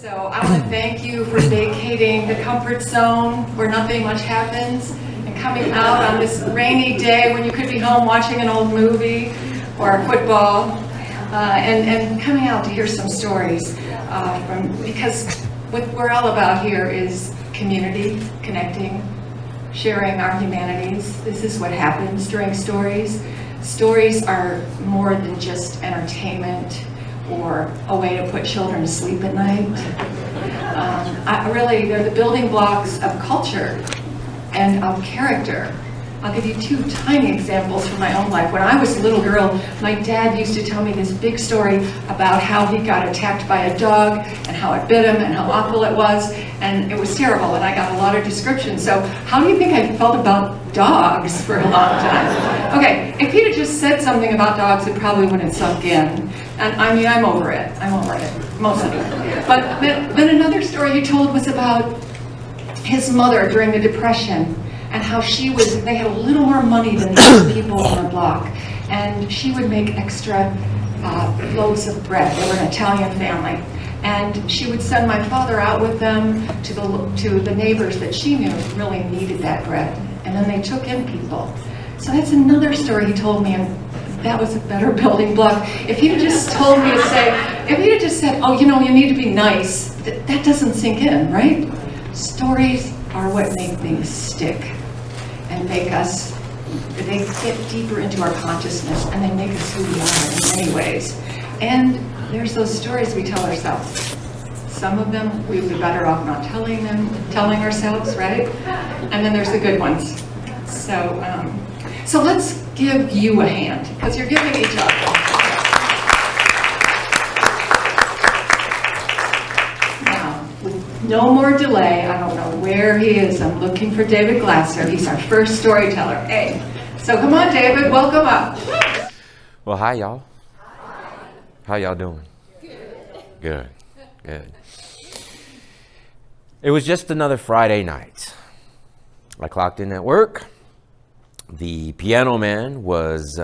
So I want to thank you for vacating the comfort zone where nothing much happens and coming out on this rainy day when you could be home watching an old movie or football and coming out to hear some stories because what we're all about here is community, connecting, sharing our humanities. This is what happens during stories. Stories are more than just entertainment or a way to put children to sleep at night. Really, they're the building blocks of culture and of character. I'll give you two tiny examples from my own life. When I was a little girl, my dad used to tell me this big story about how he got attacked by a dog and how it bit him and how awful it was, and it was terrible, and I got a lot of descriptions. So how do you think I felt about dogs for a long time? Okay, if he'd have just said something about dogs, it probably wouldn't have sunk in. And I mean, I'm over it, mostly. But then another story he told was about his mother during the Depression and how they had a little more money than the other people on the block. And she would make extra loaves of bread. They were an Italian family. And she would send my father out with them to the neighbors that she knew really needed that bread. And then they took in people. So that's another story he told me, and that was a better building block. If he'd have just told me if he'd have just said, oh, you need to be nice, that doesn't sink in, right? Stories are what make things stick and they get deeper into our consciousness and they make us who we are in many ways. And there's those stories we tell ourselves. Some of them we would be better off not telling ourselves, right? And then there's the good ones. So let's give you a hand, because you're giving each other. Now, with no more delay, I don't know where he is. I'm looking for David Glasser. He's our first storyteller. Hey, so come on, David, welcome up. Well, hi, y'all. How y'all doing? Good. It was just another Friday night. I clocked in at work. The piano man was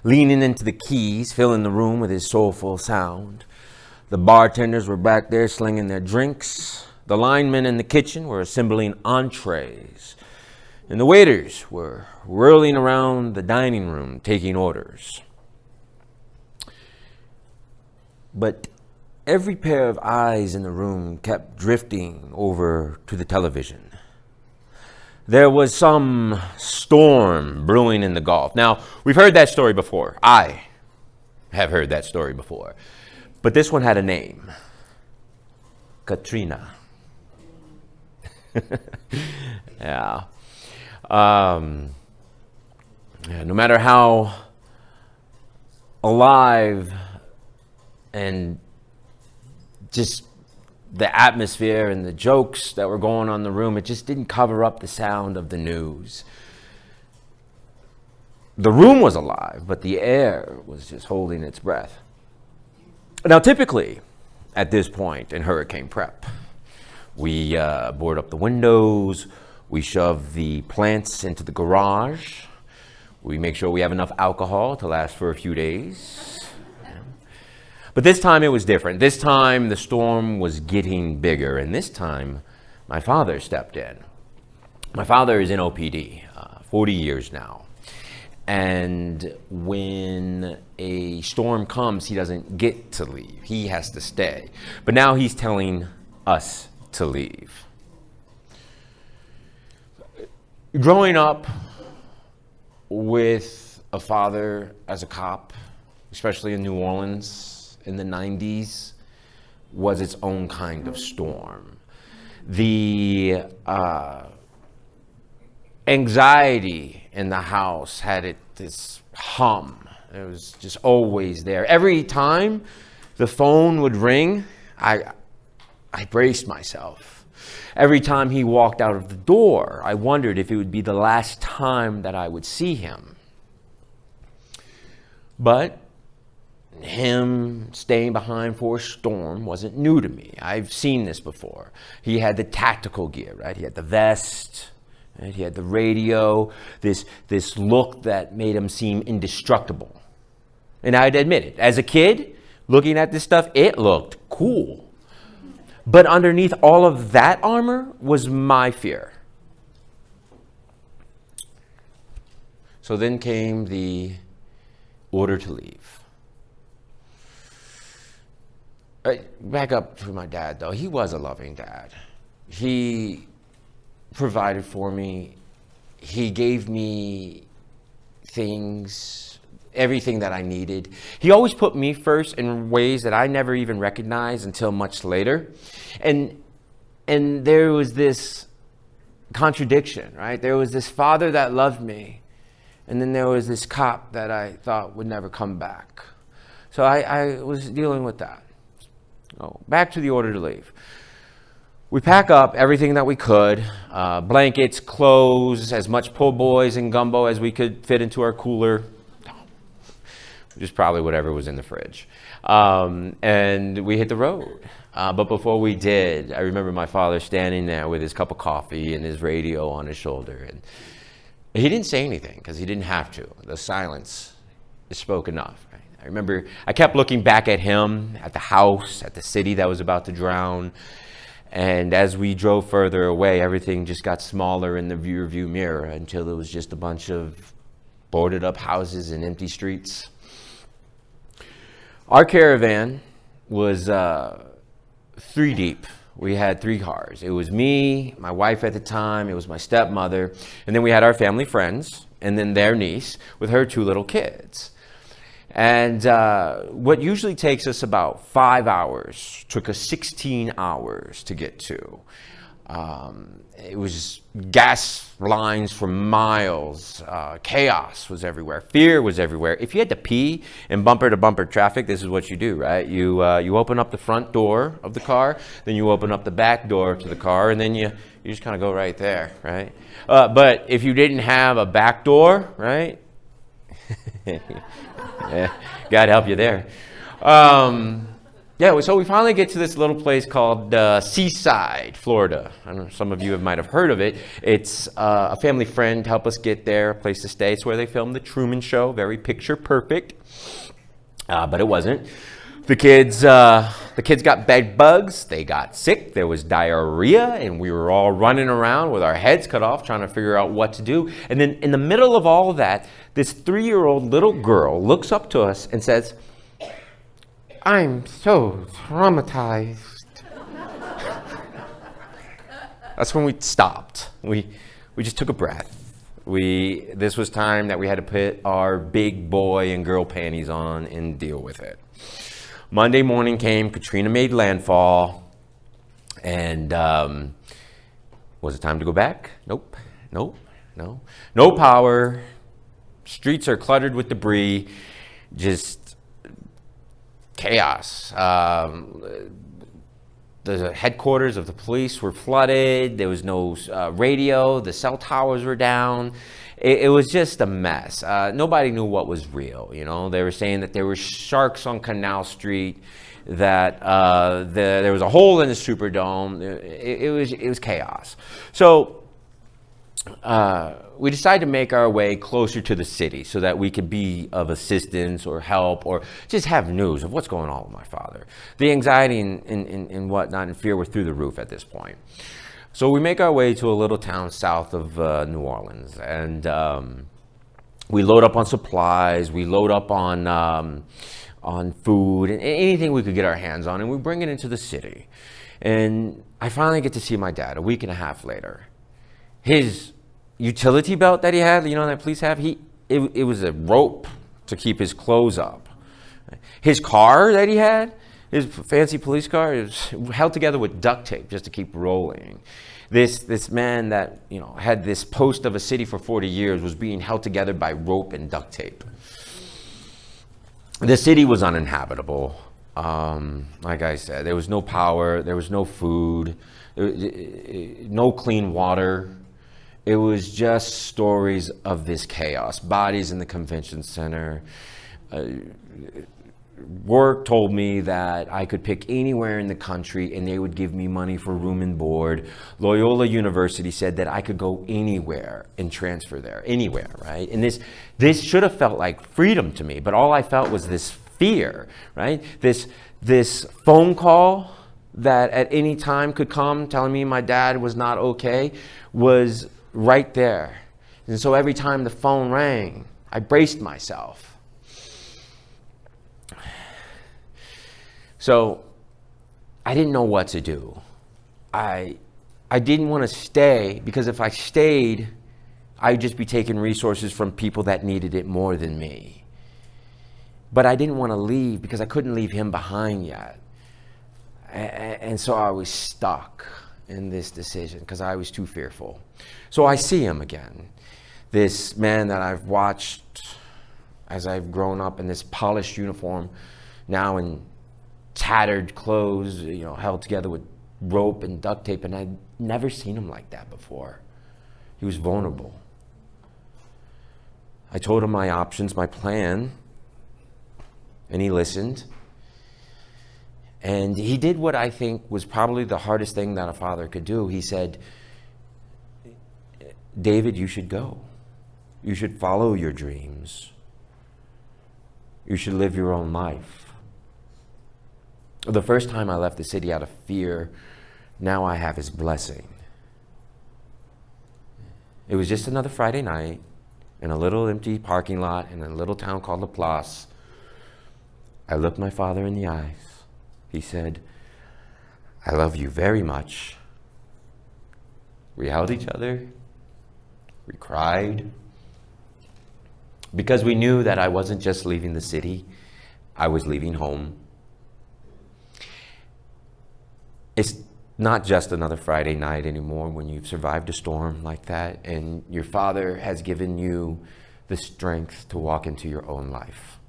leaning into the keys, filling the room with his soulful sound. The bartenders were back there slinging their drinks. The linemen in the kitchen were assembling entrees. And the waiters were whirling around the dining room, taking orders. But every pair of eyes in the room kept drifting over to the television. There was some storm brewing in the Gulf. Now, we've heard that story before. I have heard that story before. But this one had a name. Katrina. Yeah. No matter how alive and just the atmosphere and the jokes that were going on in the room, it just didn't cover up the sound of the news. The room was alive, but the air was just holding its breath. Now, typically, at this point in hurricane prep, we board up the windows, we shove the plants into the garage, we make sure we have enough alcohol to last for a few days. But this time it was different. This time the storm was getting bigger, and this time my father stepped in. My father is in OPD, 40 years now. And when a storm comes, he doesn't get to leave. He has to stay. But now he's telling us to leave. Growing up with a father as a cop, especially in New Orleans, in the 90s, was its own kind of storm. The anxiety in the house had this hum. It was just always there. Every time the phone would ring, I braced myself. Every time he walked out of the door, I wondered if it would be the last time that I would see him. But him staying behind for a storm wasn't new to me. I've seen this before. He had the tactical gear, right? He had the vest, right? He had the radio, this look that made him seem indestructible. And I'd admit it, as a kid, looking at this stuff, it looked cool. But underneath all of that armor was my fear. So then came the order to leave. Back up to my dad, though. He was a loving dad. He provided for me. He gave me things, everything that I needed. He always put me first in ways that I never even recognized until much later. And there was this contradiction, right? There was this father that loved me, and then there was this cop that I thought would never come back. So I was dealing with that. So back to the order to leave. We pack up everything that we could, blankets, clothes, as much po' boys and gumbo as we could fit into our cooler, which is probably whatever was in the fridge. And we hit the road. But before we did, I remember my father standing there with his cup of coffee and his radio on his shoulder. And he didn't say anything because he didn't have to. The silence spoke enough. Right? I remember I kept looking back at him, at the house, at the city that was about to drown. And as we drove further away, everything just got smaller in the rear-view mirror until it was just a bunch of boarded up houses and empty streets. Our caravan was 3 deep. We had 3 cars. It was me, my wife at the time, it was my stepmother, and then we had our family friends, and then their niece with her 2 little kids. And what usually takes us about 5 hours took us 16 hours to get to. It was gas lines for miles. Chaos was everywhere. Fear was everywhere. If you had to pee in bumper-to-bumper traffic, this is what you do, right? You open up the front door of the car, then you open up the back door to the car, and then you just kind of go right there, right? But if you didn't have a back door, right? Yeah, God help you there. So we finally get to this little place called Seaside, Florida. I don't know, some of you might have heard of it. It's a family friend helped us get there, a place to stay. It's where they filmed The Truman Show, very picture perfect, but it wasn't. The kids got bed bugs. They got sick. There was diarrhea, and we were all running around with our heads cut off, trying to figure out what to do. And then in the middle of all of that, this 3-year-old little girl looks up to us and says, "I'm so traumatized." That's when we stopped. We just took a breath. This was time that we had to put our big boy and girl panties on and deal with it. Monday morning came, Katrina made landfall, and was it time to go back? Nope, no power, streets are cluttered with debris, just chaos. The headquarters of the police were flooded, there was no radio, the cell towers were down. It was just a mess. Nobody knew what was real, you know. They were saying that there were sharks on Canal Street, that there was a hole in the Superdome. It was chaos. So we decided to make our way closer to the city so that we could be of assistance or help or just have news of what's going on with my father. The anxiety and whatnot and fear were through the roof at this point. So we make our way to a little town south of New Orleans, and we load up on supplies, we load up on food, and anything we could get our hands on, and we bring it into the city. And I finally get to see my dad a week and a half later. His utility belt that he had, you know, that police have, it was a rope to keep his clothes up. His car that he had, his fancy police car, is held together with duct tape just to keep rolling. This man that, you know, had this post of a city for 40 years was being held together by rope and duct tape. The city was uninhabitable. Like I said, there was no power, there was no food, no clean water. It was just stories of this chaos. Bodies in the convention center. Work told me that I could pick anywhere in the country and they would give me money for room and board. Loyola University said that I could go anywhere and transfer there, anywhere, right? And this should have felt like freedom to me, but all I felt was this fear, right? This phone call that at any time could come telling me my dad was not okay was right there. And so every time the phone rang, I braced myself. So I didn't know what to do. I didn't want to stay, because if I stayed, I'd just be taking resources from people that needed it more than me. But I didn't want to leave because I couldn't leave him behind yet. And so I was stuck in this decision because I was too fearful. So I see him again. This man that I've watched as I've grown up in this polished uniform, now in tattered clothes, held together with rope and duct tape, and I'd never seen him like that before. He was vulnerable. I told him my options, my plan, and he listened. And he did what I think was probably the hardest thing that a father could do. He said, David, you should go. You should follow your dreams. You should live your own life. The first time I left the city out of fear, now I have his blessing. It was just another Friday night in a little empty parking lot in a little town called Laplace. I looked my father in the eyes. He said, I love you very much. We held each other. We cried. Because we knew that I wasn't just leaving the city, I was leaving home. It's not just another Friday night anymore when you've survived a storm like that and your father has given you the strength to walk into your own life.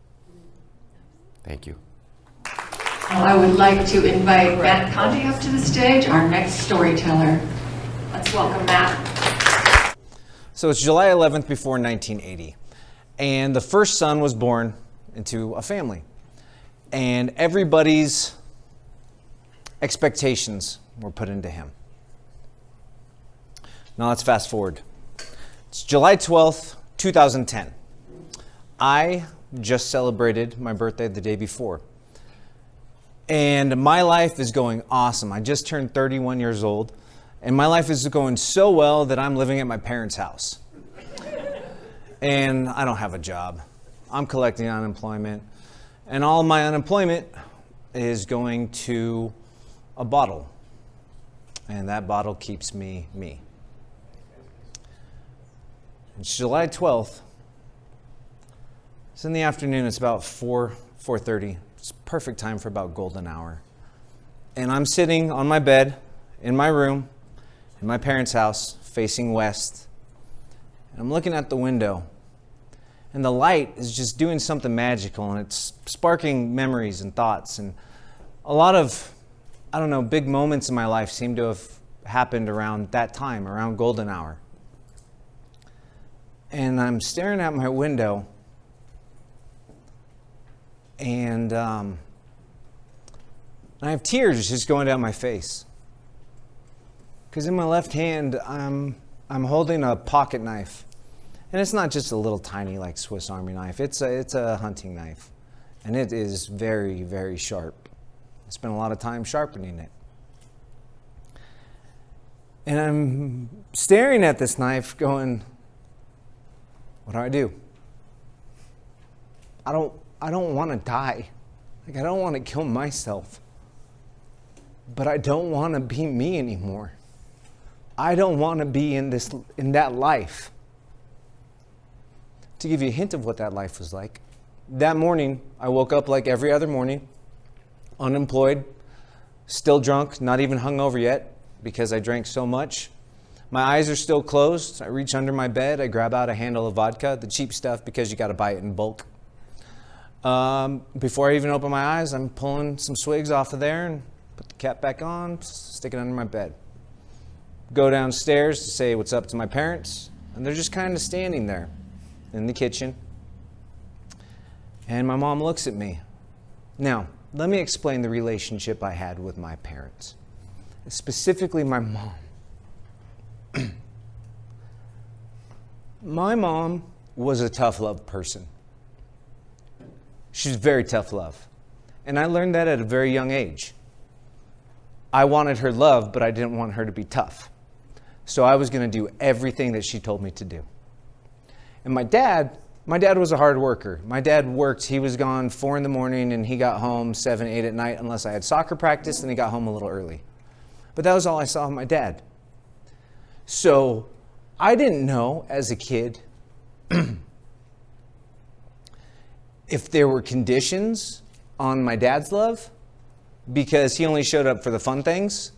Thank you. Well, I would like to invite Matt Conde up to the stage, our next storyteller. Let's welcome Matt. So it's July 11th before 1980, and the first son was born into a family, and everybody's expectations were put into him. Now let's fast forward. It's July 12th, 2010. I just celebrated my birthday the day before. And my life is going awesome. I just turned 31 years old, and my life is going so well that I'm living at my parents' house. And I don't have a job. I'm collecting unemployment, and all my unemployment is going to a bottle. And that bottle keeps me. It's July 12th. It's in the afternoon. It's about 4:30. It's perfect time for about golden hour. And I'm sitting on my bed in my room in my parents' house facing west. And I'm looking at the window. And the light is just doing something magical, and it's sparking memories and thoughts. And a lot of, big moments in my life seem to have happened around that time, around golden hour. And I'm staring at my window, and I have tears just going down my face. Because in my left hand, I'm holding a pocket knife. And it's not just a little tiny like Swiss Army knife. It's a hunting knife. And it is very, very sharp. I spent a lot of time sharpening it. And I'm staring at this knife going, what do? I don't want to die. I don't want to kill myself. But I don't want to be me anymore. I don't want to be in that life. To give you a hint of what that life was like, that morning I woke up like every other morning, unemployed, still drunk, not even hungover yet because I drank so much. My eyes are still closed. I reach under my bed. I grab out a handle of vodka, the cheap stuff because you got to buy it in bulk. Before I even open my eyes, I'm pulling some swigs off of there and put the cap back on, stick it under my bed. Go downstairs to say what's up to my parents, and they're just kind of standing there in the kitchen. And my mom looks at me. Now, let me explain the relationship I had with my parents, specifically my mom. My mom was a tough love person. She's very tough love. And I learned that at a very young age. I wanted her love, but I didn't want her to be tough. So I was going to do everything that she told me to do. And my dad was a hard worker. My dad worked. He was gone 4 in the morning and he got home 7, 8 at night unless I had soccer practice, and he got home a little early. But that was all I saw of my dad. So I didn't know as a kid if there were conditions on my dad's love because he only showed up for the fun things.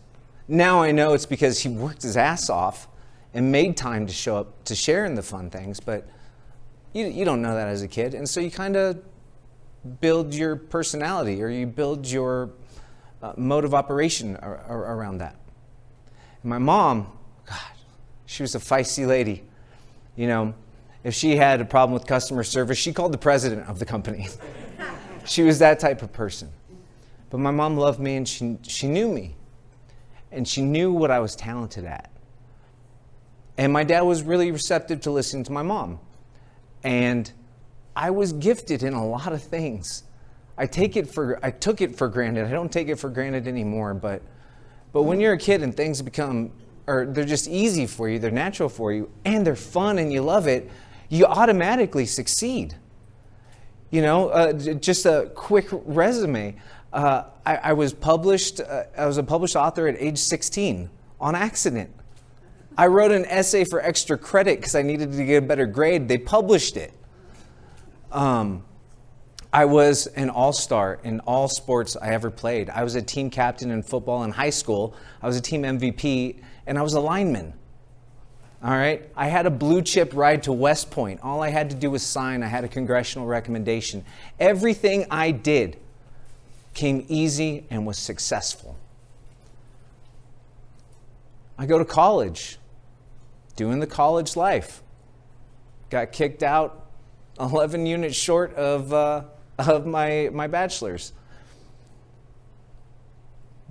Now I know it's because he worked his ass off and made time to show up to share in the fun things, but you don't know that as a kid. And so you kind of build your personality, or you build your mode of operation around that. And my mom, God, she was a feisty lady. You know, if she had a problem with customer service, she called the president of the company. She was that type of person. But my mom loved me, and she knew me. And she knew what I was talented at. And my dad was really receptive to listening to my mom. And I was gifted in a lot of things. I took it for granted. I don't take it for granted anymore, but when you're a kid and things they're just easy for you, they're natural for you, and they're fun and you love it, you automatically succeed. You know, just a quick resume. I was a published author at age 16 on accident. I wrote an essay for extra credit because I needed to get a better grade. They published it. I was an all-star in all sports I ever played. I was a team captain in football in high school. I was a team MVP, and I was a lineman. All right? I had a blue chip ride to West Point. All I had to do was sign. I had a congressional recommendation. Everything I did came easy and was successful. I go to college, doing the college life. Got kicked out 11 units short of my bachelor's.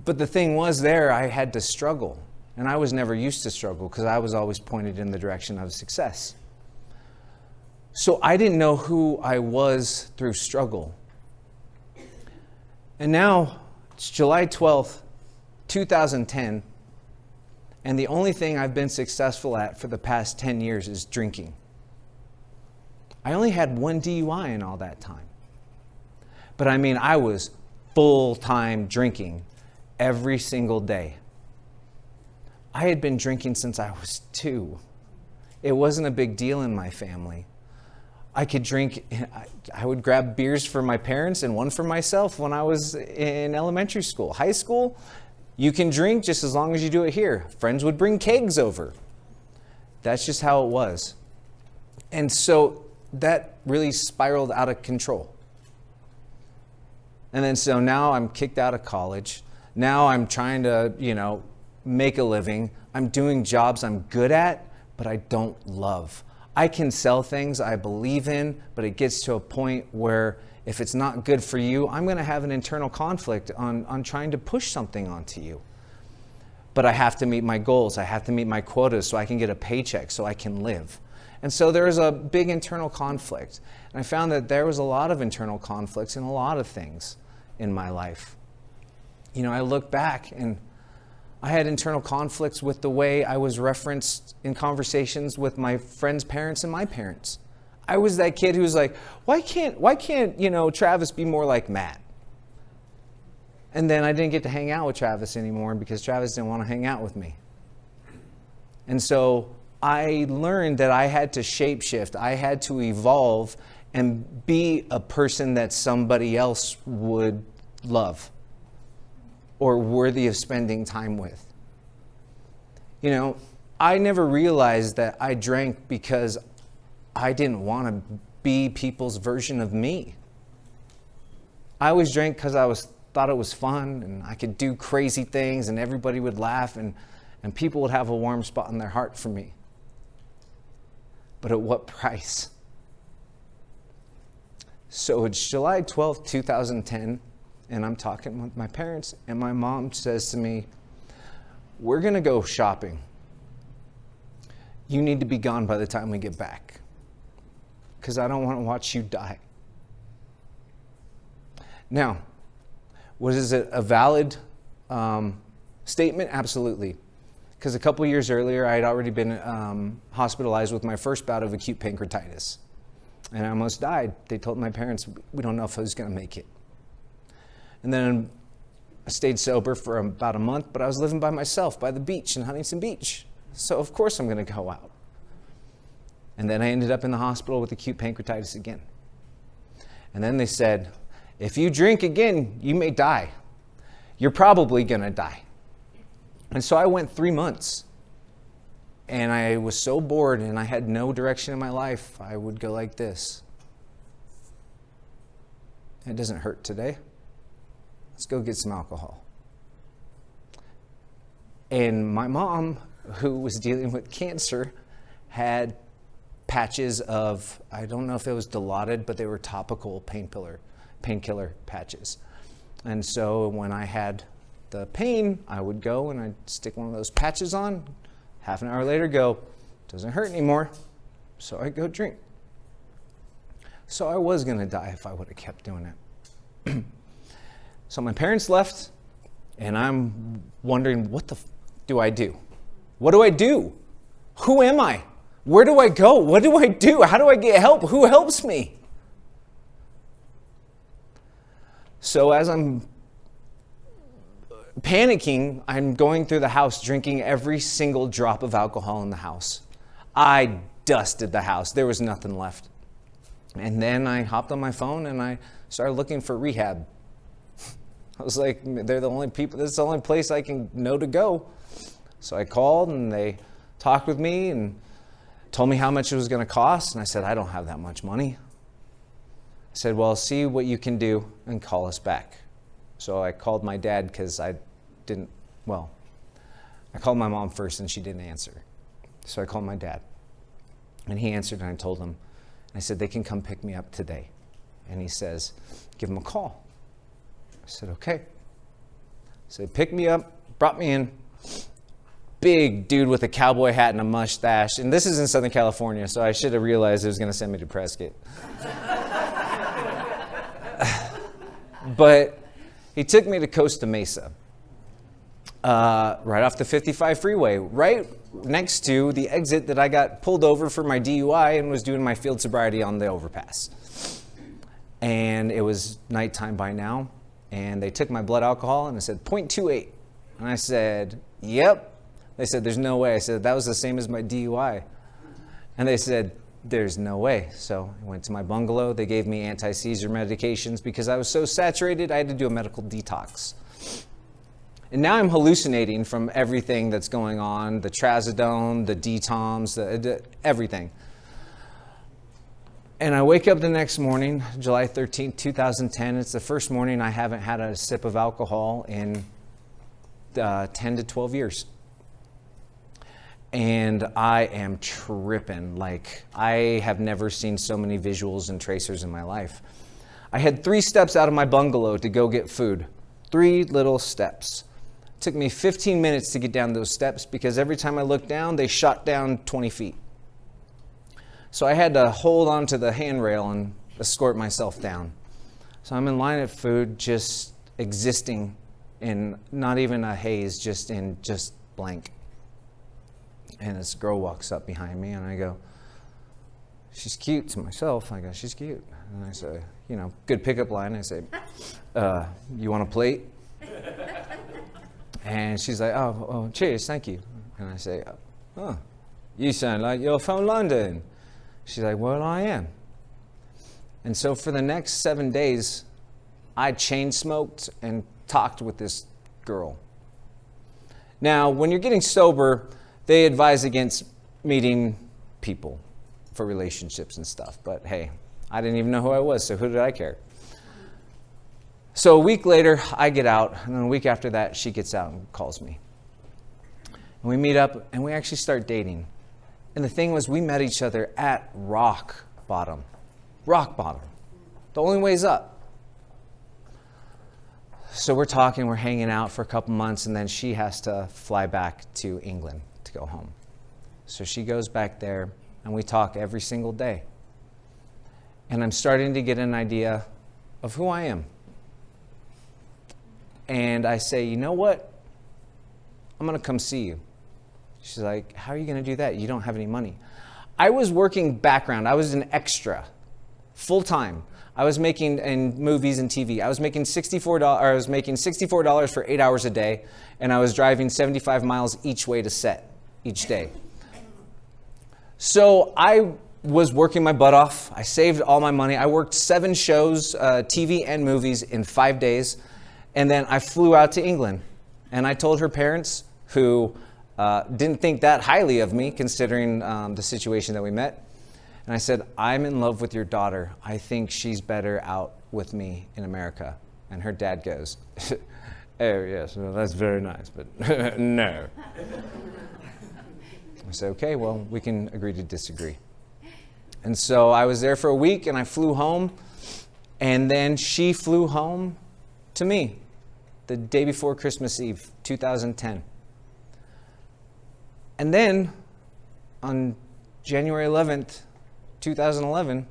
But the thing was there, I had to struggle. And I was never used to struggle because I was always pointed in the direction of success. So I didn't know who I was through struggle. And now it's July 12th, 2010, and the only thing I've been successful at for the past 10 years is drinking. I only had 1 DUI in all that time. But I mean, I was full-time drinking every single day. I had been drinking since I was 2. It wasn't a big deal in my family. I could drink, I would grab beers for my parents and one for myself when I was in elementary school. High school, you can drink just as long as you do it here. Friends would bring kegs over. That's just how it was. And so that really spiraled out of control. And then so now I'm kicked out of college. Now I'm trying to, make a living. I'm doing jobs I'm good at, but I don't love. I can sell things I believe in, but it gets to a point where if it's not good for you, I'm going to have an internal conflict on trying to push something onto you. But I have to meet my goals. I have to meet my quotas so I can get a paycheck, so I can live. And so there's a big internal conflict. And I found that there was a lot of internal conflicts in a lot of things in my life. I look back and I had internal conflicts with the way I was referenced in conversations with my friends' parents and my parents. I was that kid who was like, why can't Travis be more like Matt? And then I didn't get to hang out with Travis anymore because Travis didn't want to hang out with me. And so I learned that I had to shapeshift. I had to evolve and be a person that somebody else would love or worthy of spending time with. I never realized that I drank because I didn't want to be people's version of me. I always drank because I thought it was fun and I could do crazy things and everybody would laugh and people would have a warm spot in their heart for me. But at what price? So it's July 12th, 2010, and I'm talking with my parents, and my mom says to me, we're going to go shopping. You need to be gone by the time we get back, because I don't want to watch you die. Now, was it a valid statement? Absolutely. Because a couple years earlier, I had already been hospitalized with my first bout of acute pancreatitis. And I almost died. They told my parents, we don't know if I was going to make it. And then I stayed sober for about a month, but I was living by myself by the beach in Huntington Beach. So of course I'm going to go out. And then I ended up in the hospital with acute pancreatitis again. And then they said, if you drink again, you may die. You're probably going to die. And so I went 3 months. And I was so bored and I had no direction in my life, I would go like this. It doesn't hurt today. Let's go get some alcohol. And my mom, who was dealing with cancer, had patches of, I don't know if it was Dilaudid, but they were topical painkiller patches. And so when I had the pain, I would go and I'd stick one of those patches on. Half an hour later, go, doesn't hurt anymore. So I go drink. So I was going to die if I would have kept doing it. So my parents left, and I'm wondering, what the do I do? What do I do? Who am I? Where do I go? What do I do? How do I get help? Who helps me? So as I'm panicking, I'm going through the house drinking every single drop of alcohol in the house. I dusted the house. There was nothing left. And then I hopped on my phone and I started looking for rehab. I was like, they're the only people, this is the only place I can know to go. So I called and they talked with me and told me how much it was going to cost. And I said, I don't have that much money. I said, well, see what you can do and call us back. So I called my dad because I called my mom first and she didn't answer. So I called my dad and he answered and I told him, I said, they can come pick me up today. And he says, give him a call. I said, okay. So they picked me up, brought me in. Big dude with a cowboy hat and a mustache. And this is in Southern California, so I should have realized it was going to send me to Prescott. But he took me to Costa Mesa, right off the 55 freeway, right next to the exit that I got pulled over for my DUI and was doing my field sobriety on the overpass. And it was nighttime by now. And they took my blood alcohol and it said 0.28. And I said, yep. They said, there's no way. I said, that was the same as my DUI. And they said, there's no way. So I went to my bungalow. They gave me anti-seizure medications because I was so saturated, I had to do a medical detox. And now I'm hallucinating from everything that's going on, the trazodone, the DTOMs, everything. And I wake up the next morning, July 13th, 2010. It's the first morning I haven't had a sip of alcohol in 10 to 12 years. And I am tripping. Like, I have never seen so many visuals and tracers in my life. I had 3 steps out of my bungalow to go get food. 3 little steps. It took me 15 minutes to get down those steps because every time I looked down, they shot down 20 feet. So I had to hold onto the handrail and escort myself down. So I'm in line at food, just existing in not even a haze, just blank. And this girl walks up behind me and I go, she's cute, to myself. I go, she's cute. And I say, good pickup line. I say, you want a plate? And she's like, oh, cheers, thank you. And I say, oh, you sound like you're from London. She's like, well, I am. And so for the next 7 days, I chain smoked and talked with this girl. Now, when you're getting sober, they advise against meeting people for relationships and stuff. But hey, I didn't even know who I was, so who did I care? So a week later, I get out, and then a week after that, she gets out and calls me. And we meet up, and we actually start dating. And the thing was, we met each other at rock bottom. Rock bottom. The only way's up. So we're talking, we're hanging out for a couple months, and then she has to fly back to England to go home. So she goes back there, and we talk every single day. And I'm starting to get an idea of who I am. And I say, you know what? I'm going to come see you. She's like, how are you going to do that? You don't have any money. I was working background. I was an extra, full time. I was making in movies and TV. I was making $64 for 8 hours a day, and I was driving 75 miles each way to set each day. So I was working my butt off. I saved all my money. I worked 7 shows, TV and movies, in 5 days, and then I flew out to England. And I told her parents, who didn't think that highly of me, considering the situation that we met. And I said, I'm in love with your daughter. I think she's better out with me in America. And her dad goes, oh, yes, well, that's very nice, but no. I said, okay, well, we can agree to disagree. And so I was there for a week, and I flew home. And then she flew home to me the day before Christmas Eve, 2010. And then on January 11th, 2011,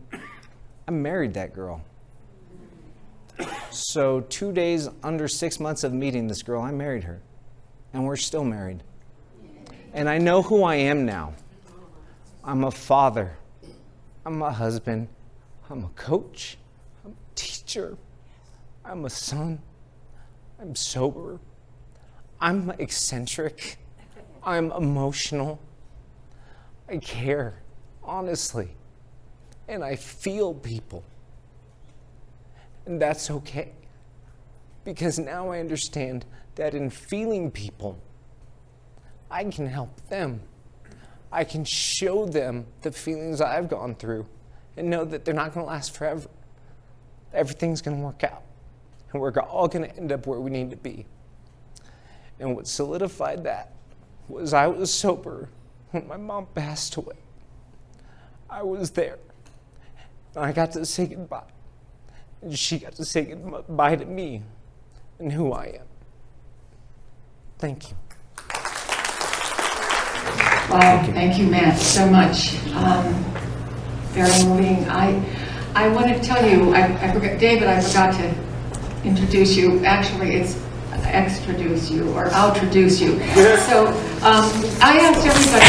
I married that girl. So 2 days under 6 months of meeting this girl, I married her. And we're still married. And I know who I am now. I'm a father. I'm a husband. I'm a coach. I'm a teacher. I'm a son. I'm sober. I'm eccentric. I'm emotional. I care, honestly. And I feel people. And that's okay. Because now I understand that in feeling people, I can help them. I can show them the feelings I've gone through and know that they're not going to last forever. Everything's going to work out. And we're all going to end up where we need to be. And what solidified that was I was sober when my mom passed away. I was there. And I got to say goodbye. And she got to say goodbye to me and who I am. Thank you. Wow, thank you, Matt, so much. Very moving. I want to tell you, I forgot, David, I forgot to introduce you. Actually, it's extraduce you or outroduce you. So I asked everybody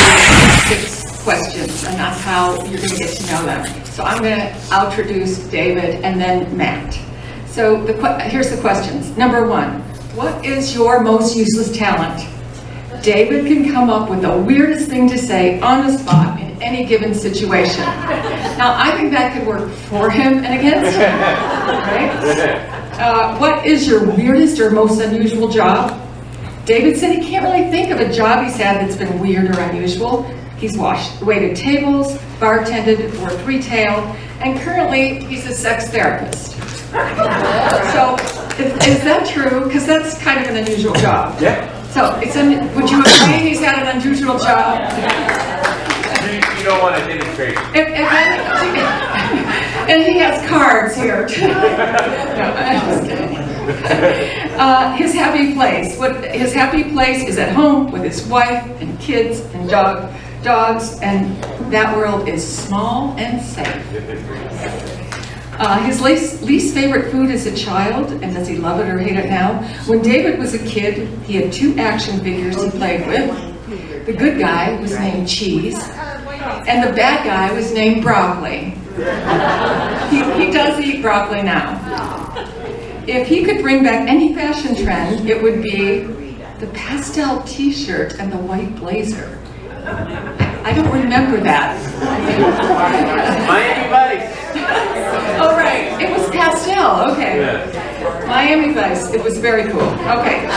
6 questions, and that's how you're going to get to know them. So I'm going to outroduce David and then Matt. So here's the questions. Number 1, what is your most useless talent? David can come up with the weirdest thing to say on the spot in any given situation. Now, I think that could work for him and against him, right? What is your weirdest or most unusual job? David said he can't really think of a job he's had that's been weird or unusual. He's waited tables, bartended, worked retail, and currently he's a sex therapist. So, is that true? Because that's kind of an unusual job. Yeah. So, would you agree he's had an unusual job? You don't want to demonstrate. And he has cards here, too. No, I'm just kidding. His happy place. His happy place is at home with his wife and kids and dogs, and that world is small and safe. His least favorite food as a child, and does he love it or hate it now? When David was a kid, he had 2 action figures he played with. The good guy was named Cheese, and the bad guy was named Broccoli. He does eat broccoli now. If he could bring back any fashion trend, it would be the pastel t-shirt and the white blazer. I don't remember that. Miami Vice. Oh, right. It was pastel. Okay. Yeah. Miami Vice. It was very cool. Okay.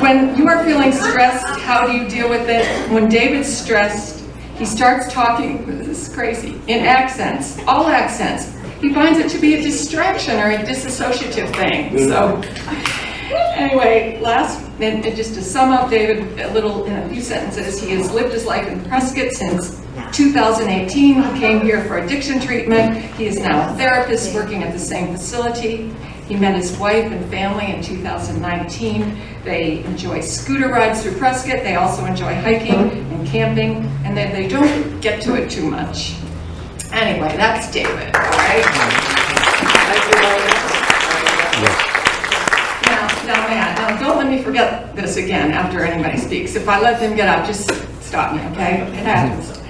When you are feeling stressed, how do you deal with it? When David's stressed, he starts talking, this is crazy, in accents, all accents. He finds it to be a distraction or a disassociative thing. So, anyway, and just to sum up David a little in a few sentences, he has lived his life in Prescott since 2018. He came here for addiction treatment. He is now a therapist working at the same facility. He met his wife and family in 2019. They enjoy scooter rides through Prescott. They also enjoy hiking and camping, and they don't get to it too much. Anyway, that's David, all right? Now, Now, Matt, now don't let me forget this again after anybody speaks. If I let them get up, just stop me, okay? It happens.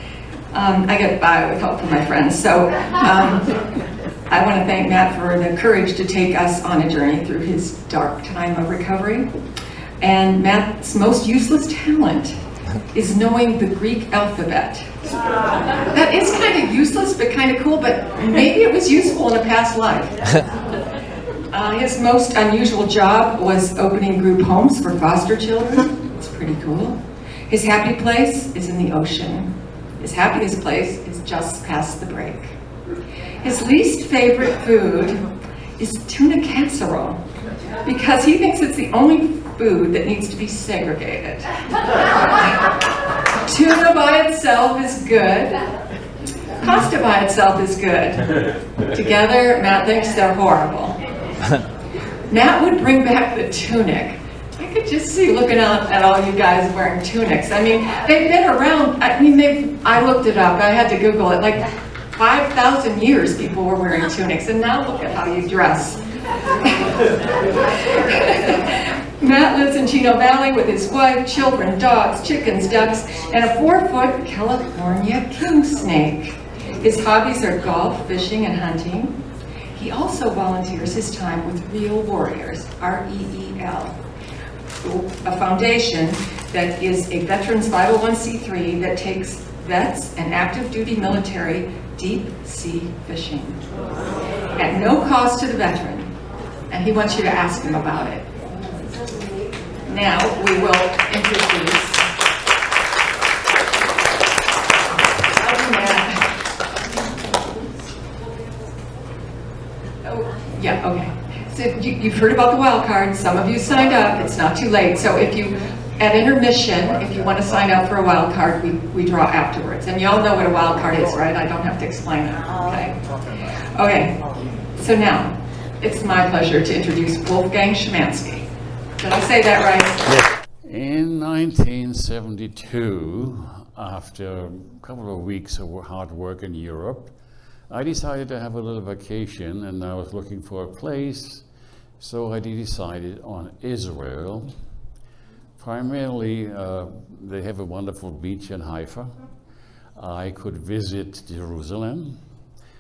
I get by with help from my friends. So I want to thank Matt for the courage to take us on a journey through his dark time of recovery. And Matt's most useless talent is knowing the Greek alphabet. That is kind of useless, but kind of cool, but maybe it was useful in a past life. His most unusual job was opening group homes for foster children. It's pretty cool. His happy place is in the ocean. His happiest place is just past the break. His least favorite food is tuna casserole because he thinks it's the only food that needs to be segregated. Tuna by itself is good. Pasta by itself is good. Together, Matt thinks they're horrible. Matt would bring back the tunic. I could just see looking out at all you guys wearing tunics. I mean, they've been around. I looked it up. I had to Google it. Like 5,000 years people were wearing tunics, and now look at how you dress. Matt lives in Chino Valley with his wife, children, dogs, chickens, ducks, and a 4-foot California king snake. His hobbies are golf, fishing, and hunting. He also volunteers his time with Real Warriors, REEL, a foundation that is a veterans 501c3 that takes vets and active duty military deep sea fishing at no cost to the veteran. And he wants you to ask him about it. Now we will introduce yeah, okay. So you've heard about the wild card. Some of you signed up. It's not too late. So if you, at intermission, if you want to sign up for a wild card, we draw afterwards. And you all know what a wild card is, right? I don't have to explain it. Okay. Okay. So now, it's my pleasure to introduce Wolfgang Schimansky. Did I say that right? Yes. In 1972, after a couple of weeks of hard work in Europe, I decided to have a little vacation, and I was looking for a place, so I decided on Israel. Primarily, they have a wonderful beach in Haifa. I could visit Jerusalem.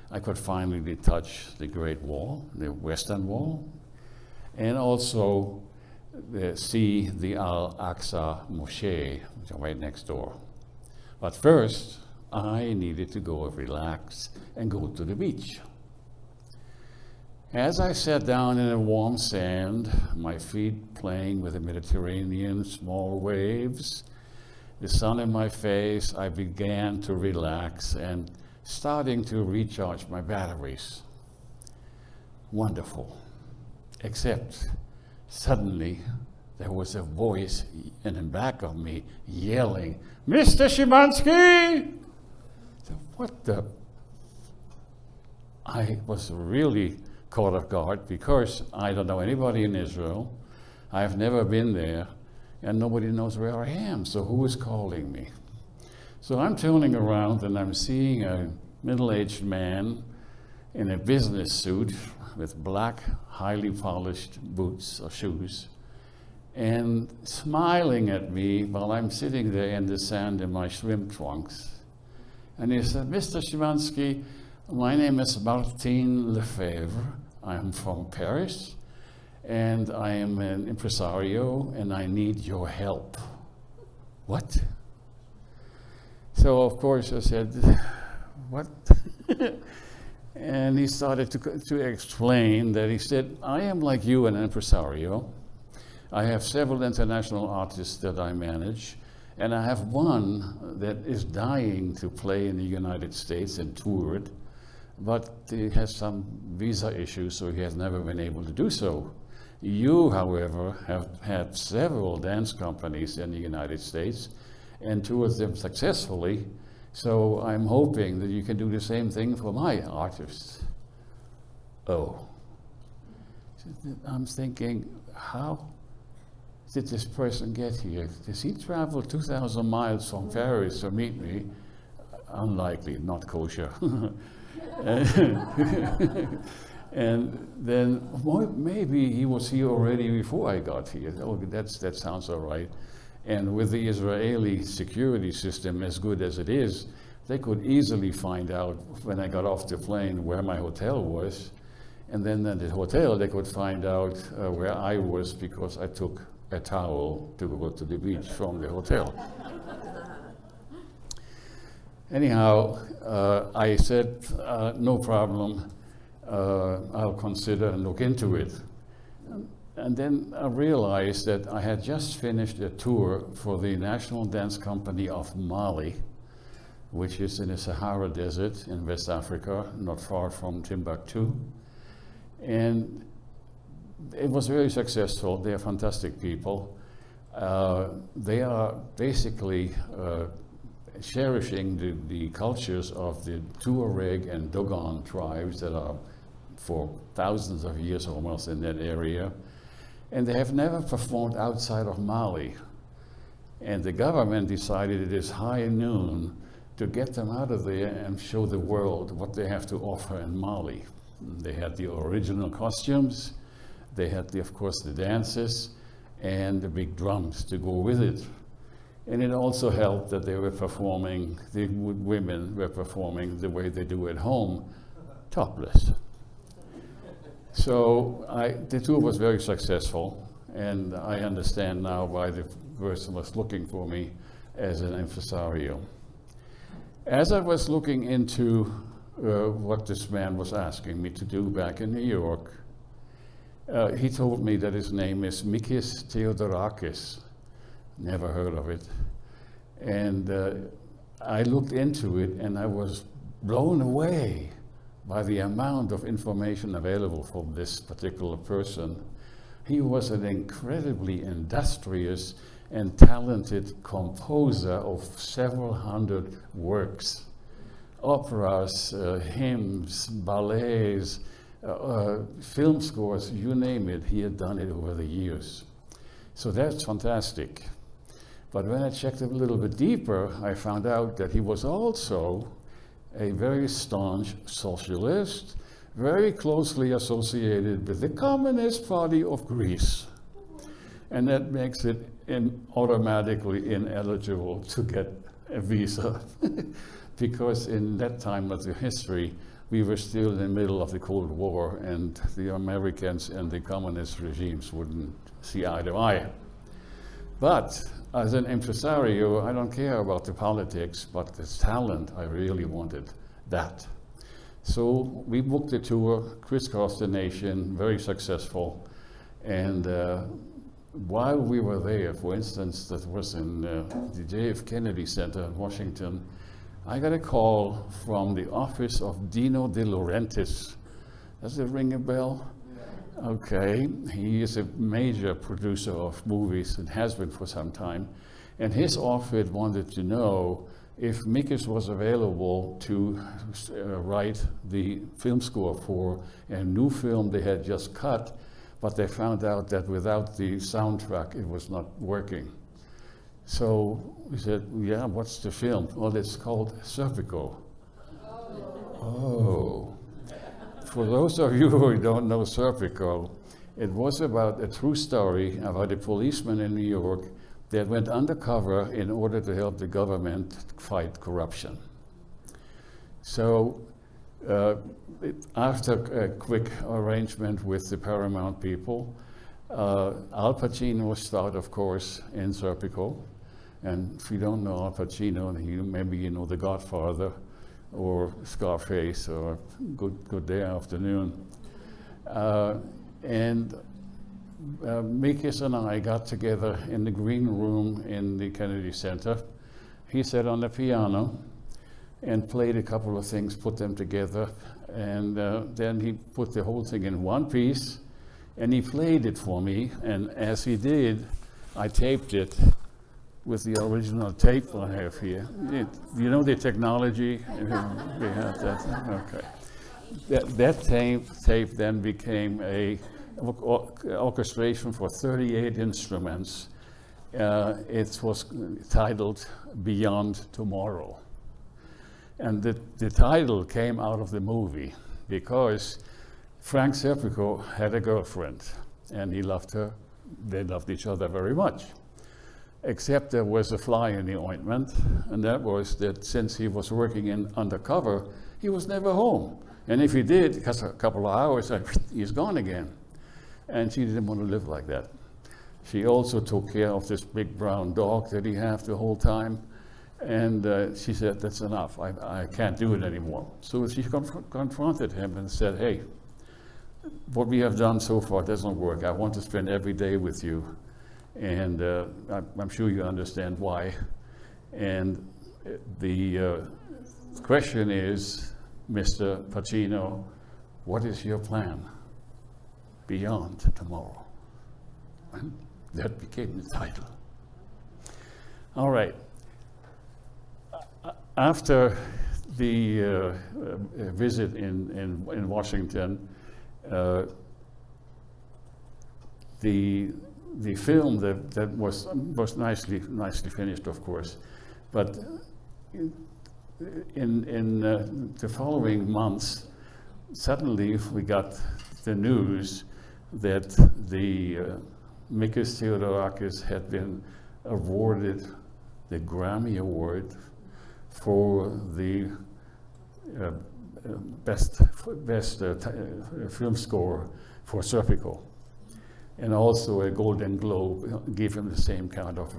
I could finally touch the Great Wall, the Western Wall, and also see the Al-Aqsa Mosque, which is right next door. But first, I needed to go relax and go to the beach. As I sat down in the warm sand, my feet playing with the Mediterranean small waves, the sun in my face, I began to relax and starting to recharge my batteries. Wonderful. Except suddenly there was a voice in the back of me yelling, "Mr. Schimansky!" What the? I was really caught off guard because I don't know anybody in Israel. I've never been there, and nobody knows where I am. So who is calling me? So I'm turning around and I'm seeing a middle-aged man in a business suit with black, highly polished boots or shoes, and smiling at me while I'm sitting there in the sand in my swim trunks. And he said, "Mr. Schimansky, my name is Martin Lefebvre. I'm from Paris, and I am an impresario, and I need your help." What? So, of course, I said, "What?" And he started to explain that he said, "I am like you, an impresario. I have several international artists that I manage, and I have one that is dying to play in the United States and toured, but he has some visa issues, so he has never been able to do so. You, however, have had several dance companies in the United States and toured them successfully, so I'm hoping that you can do the same thing for my artists." Oh. I'm thinking, how did this person get here? Does he travel 2,000 miles from Paris to meet me? Unlikely, not kosher. And then maybe he was here already before I got here. Oh, that sounds all right. And with the Israeli security system as good as it is, they could easily find out when I got off the plane where my hotel was. And then at the hotel, they could find out where I was because I took a towel to go to the beach from the hotel. Anyhow, I said, no problem. I'll consider and look into it. And then I realized that I had just finished a tour for the National Dance Company of Mali, which is in the Sahara Desert in West Africa, not far from Timbuktu. And it was very successful. They are fantastic people. They are basically cherishing the cultures of the Tuareg and Dogon tribes that are for thousands of years almost in that area. And they have never performed outside of Mali. And the government decided it is high noon to get them out of there and show the world what they have to offer in Mali. They had the original costumes, they had, of course, the dances, and the big drums to go with it. And it also helped that they were performing, the women were performing the way they do at home, topless. So the tour was very successful, and I understand now why the person was looking for me as an impresario. As I was looking into what this man was asking me to do back in New York, he told me that his name is Mikis Theodorakis. Never heard of it. And I looked into it and I was blown away by the amount of information available from this particular person. He was an incredibly industrious and talented composer of several hundred works, operas, hymns, ballets, film scores, you name it, he had done it over the years. So that's fantastic. But when I checked a little bit deeper, I found out that he was also a very staunch socialist, very closely associated with the Communist Party of Greece. And that makes it automatically ineligible to get a visa. Because in that time of the history, we were still in the middle of the Cold War, and the Americans and the communist regimes wouldn't see eye to eye. But as an impresario, I don't care about the politics, but the talent, I really wanted that. So we booked a tour, crisscrossed the nation, very successful. And while we were there, for instance, that was in the J.F. Kennedy Center in Washington, I got a call from the office of Dino De Laurentiis. Does it ring a bell? Okay, he is a major producer of movies and has been for some time. And his office wanted to know if Mikis was available to write the film score for a new film they had just cut, but they found out that without the soundtrack it was not working. So we said, yeah, what's the film? Well, it's called Serpico. Oh. For those of you who don't know Serpico, it was about a true story about a policeman in New York that went undercover in order to help the government fight corruption. So after a quick arrangement with the Paramount people, Al Pacino starred, of course, in Serpico. And if you don't know Al Pacino, maybe you know The Godfather, or Scarface, or Good Day Afternoon. Mikis and I got together in the green room in the Kennedy Center. He sat on the piano and played a couple of things, put them together, and then he put the whole thing in one piece, and he played it for me, and as he did, I taped it with the original tape I have here. You know the technology? We have that. Okay. That tape then became a orchestration for 38 instruments. It was titled Beyond Tomorrow. And the title came out of the movie because Frank Serpico had a girlfriend, and he loved her. They loved each other very much. Except there was a fly in the ointment, and that was that since he was working undercover, he was never home. And if he did, because a couple of hours, he's gone again. And she didn't want to live like that. She also took care of this big brown dog that he had the whole time. And she said, that's enough, I can't do it anymore. So she confronted him and said, hey, what we have done so far doesn't work. I want to spend every day with you. And I'm sure you understand why. And the question is, Mr. Pacino, what is your plan beyond tomorrow? And that became the title. All right. After the visit in Washington, the film that was nicely finished, of course, but in the following months, suddenly we got the news that the Mikis Theodorakis had been awarded the Grammy Award for the best film score for Serpico, and also a Golden Globe gave him the same kind of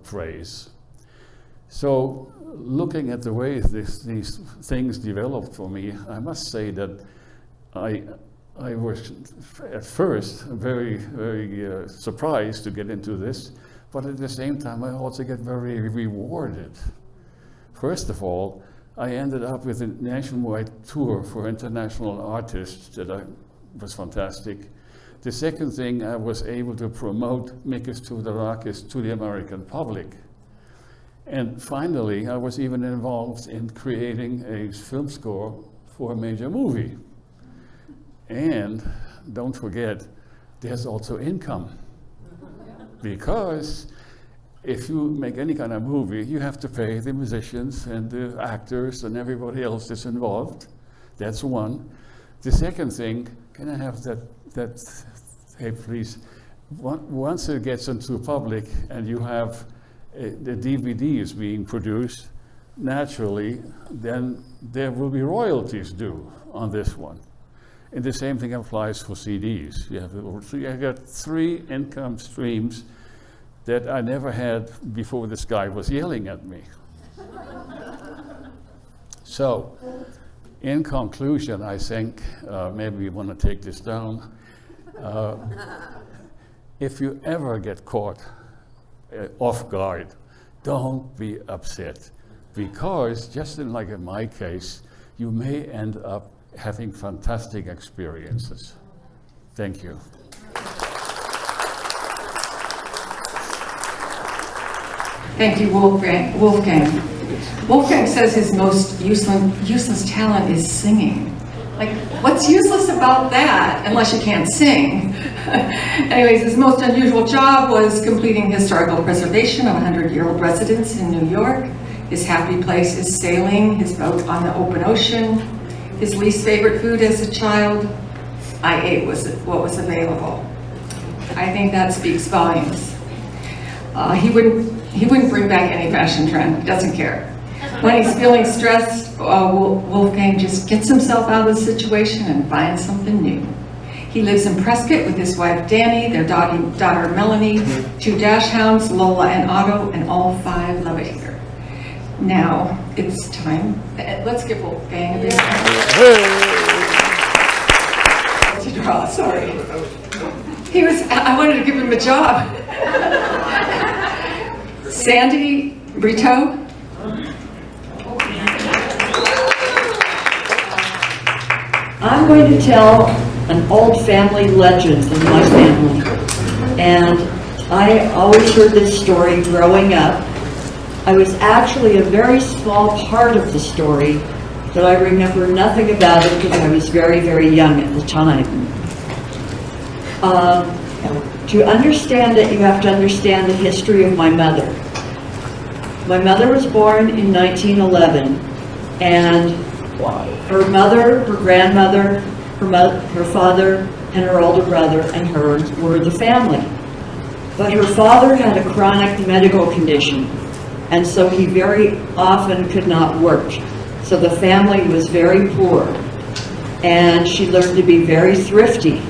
praise. So, looking at the way these things developed for me, I must say that I was at first very surprised to get into this, but at the same time I also get very rewarded. First of all, I ended up with a nationwide tour for international artists that was fantastic. The second thing, I was able to promote Mikis Theodorakis to the American public. And finally, I was even involved in creating a film score for a major movie. And don't forget, there's also income. Because if you make any kind of movie, you have to pay the musicians and the actors and everybody else that's involved. That's one. The second thing, can I have that hey, please? Once it gets into public and you have the DVD is being produced, naturally, then there will be royalties due on this one. And the same thing applies for CDs. So you got 3 income streams that I never had before this guy was yelling at me. So, in conclusion, I think, maybe we want to take this down. If you ever get caught off guard, don't be upset, because just like in my case, you may end up having fantastic experiences. Thank you. Thank you, Wolfgang. Wolfgang says his most useless talent is singing. Like, what's useless about that, unless you can't sing? Anyways, his most unusual job was completing historical preservation of a 100-year-old residence in New York. His happy place is sailing his boat on the open ocean. His least favorite food as a child, I ate what was available. I think that speaks volumes. He wouldn't bring back any fashion trend, he doesn't care. When he's feeling stressed, Wolfgang just gets himself out of the situation and finds something new. He lives in Prescott with his wife Danny, their daughter Melanie, 2 dash hounds, Lola and Otto, and all 5 love it here. Now, it's time. Let's give Wolfgang a big round. To draw, sorry. I wanted to give him a job. Sandie, Brito. I'm going to tell an old family legend in my family. And I always heard this story growing up. I was actually a very small part of the story, but I remember nothing about it because I was very, very young at the time. To understand it, you have to understand the history of my mother. My mother was born in 1911, and Her mother, her grandmother, her father, and her older brother and her were the family. But her father had a chronic medical condition, and so he very often could not work. So the family was very poor, and she learned to be very thrifty.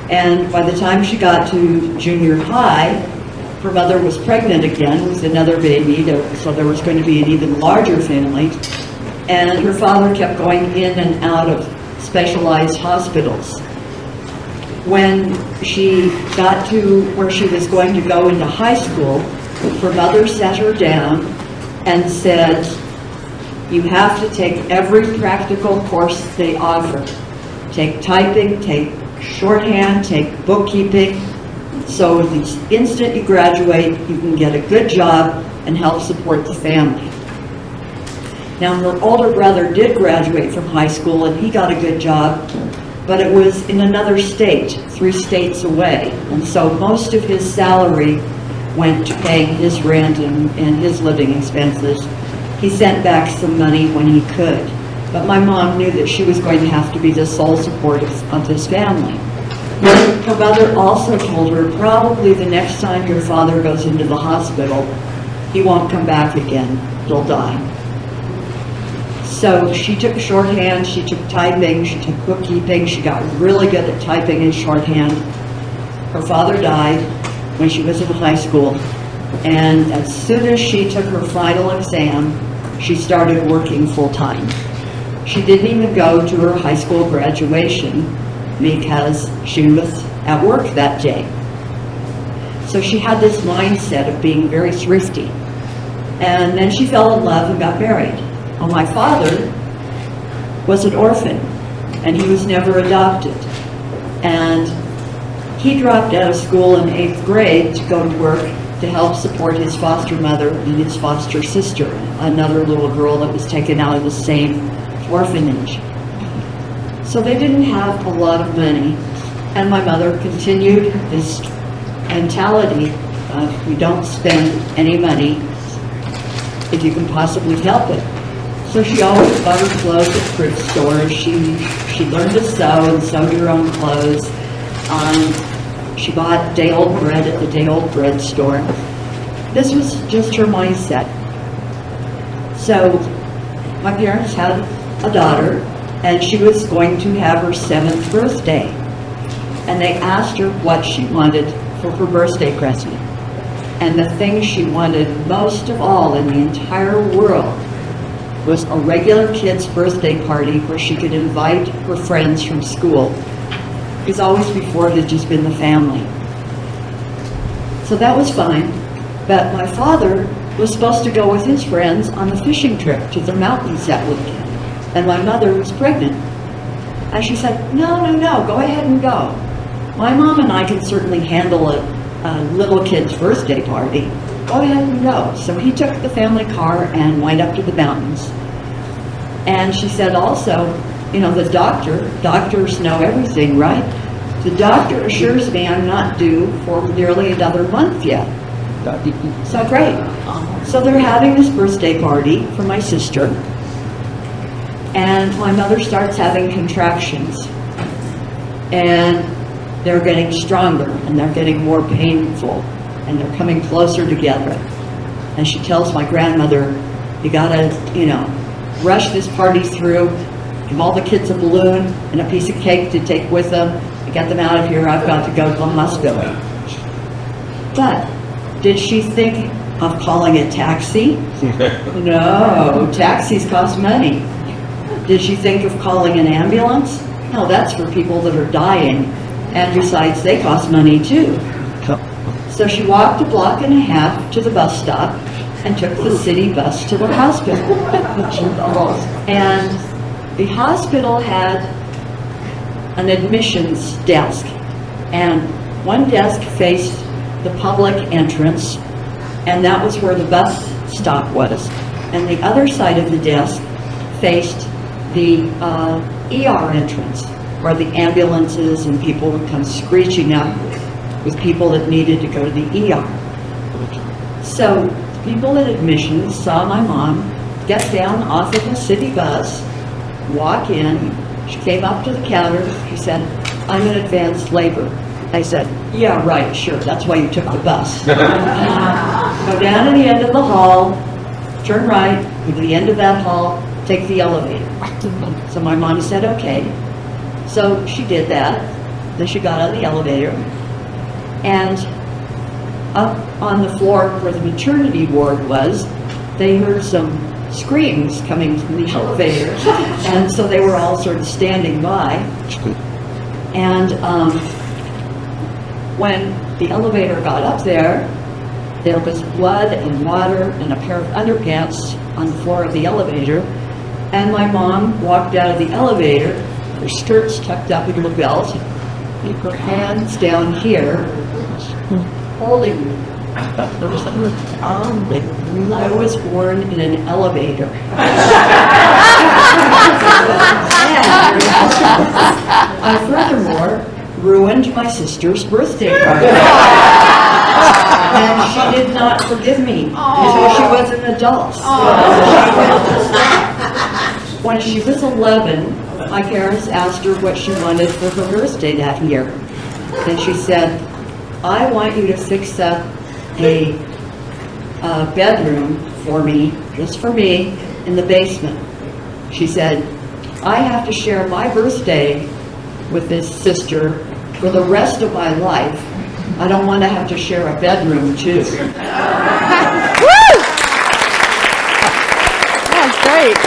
And by the time she got to junior high, her mother was pregnant again with another baby, so there was going to be an even larger family. And her father kept going in and out of specialized hospitals. When she got to where she was going to go into high school, her mother sat her down and said, "You have to take every practical course they offer. Take typing, take shorthand, take bookkeeping, so the instant you graduate, you can get a good job and help support the family." Now, her older brother did graduate from high school and he got a good job, but it was in another state, 3 states away. And so most of his salary went to paying his rent and his living expenses. He sent back some money when he could. But my mom knew that she was going to have to be the sole support of this family. Her mother also told her, probably the next time your father goes into the hospital, he won't come back again, he'll die. So she took shorthand, she took typing, she took bookkeeping, she got really good at typing and shorthand. Her father died when she was in high school, and as soon as she took her final exam, she started working full-time. She didn't even go to her high school graduation because she was at work that day. So she had this mindset of being very thrifty. And then she fell in love and got married. Well, my father was an orphan, and he was never adopted. And he dropped out of school in 8th grade to go to work to help support his foster mother and his foster sister, another little girl that was taken out of the same orphanage. So they didn't have a lot of money, and my mother continued this mentality of we don't spend any money if you can possibly help it. So she always bought her clothes at thrift stores. She learned to sew and sewed her own clothes. She bought day-old bread at the day-old bread store. This was just her mindset. So my parents had a daughter, and she was going to have her 7th birthday. And they asked her what she wanted for her birthday present. And the thing she wanted most of all in the entire world was a regular kid's birthday party where she could invite her friends from school. Because always before it had just been the family. So that was fine, but my father was supposed to go with his friends on a fishing trip to the mountains that weekend, and my mother was pregnant. And she said, no, go ahead and go. My mom and I can certainly handle a little kid's birthday party. Go ahead and go. So he took the family car and went up to the mountains. And she said also, you know, the doctors know everything, right? The doctor assures me I'm not due for nearly another month yet. So great. So they're having this birthday party for my sister. And my mother starts having contractions. And they're getting stronger, and they're getting more painful, and they're coming closer together. And she tells my grandmother, you gotta, rush this party through, give all the kids a balloon and a piece of cake to take with them, and get them out of here, I've got to go to the hospital. But did she think of calling a taxi? No, taxis cost money. Did she think of calling an ambulance? No, that's for people that are dying. And besides, they cost money too. So she walked a block and a half to the bus stop and took the city bus to the hospital. And the hospital had an admissions desk. And one desk faced the public entrance, and that was where the bus stop was. And the other side of the desk faced the ER entrance, where the ambulances and people would come screeching up with people that needed to go to the ER. So people at admissions saw my mom get down off of the city bus, walk in. She came up to the counter. She said, I'm in advanced labor. I said, yeah, right, sure, that's why you took the bus. Go down to the end of the hall, turn right, go to the end of that hall, take the elevator. So my mom said, okay. So she did that. Then she got out of the elevator. And up on the floor where the maternity ward was, they heard some screams coming from the elevator. And so they were all sort of standing by. And when the elevator got up there was blood and water and a pair of underpants on the floor of the elevator. And my mom walked out of the elevator, her skirts tucked up in her belt, her hands down here, holding me. I was born in an elevator. I furthermore ruined my sister's birthday party. And she did not forgive me until she was an adult. When she was 11, my parents asked her what she wanted for her birthday that year. And she said, I want you to fix up a bedroom for me, just for me, in the basement. She said, I have to share my birthday with this sister for the rest of my life. I don't want to have to share a bedroom too. That's great.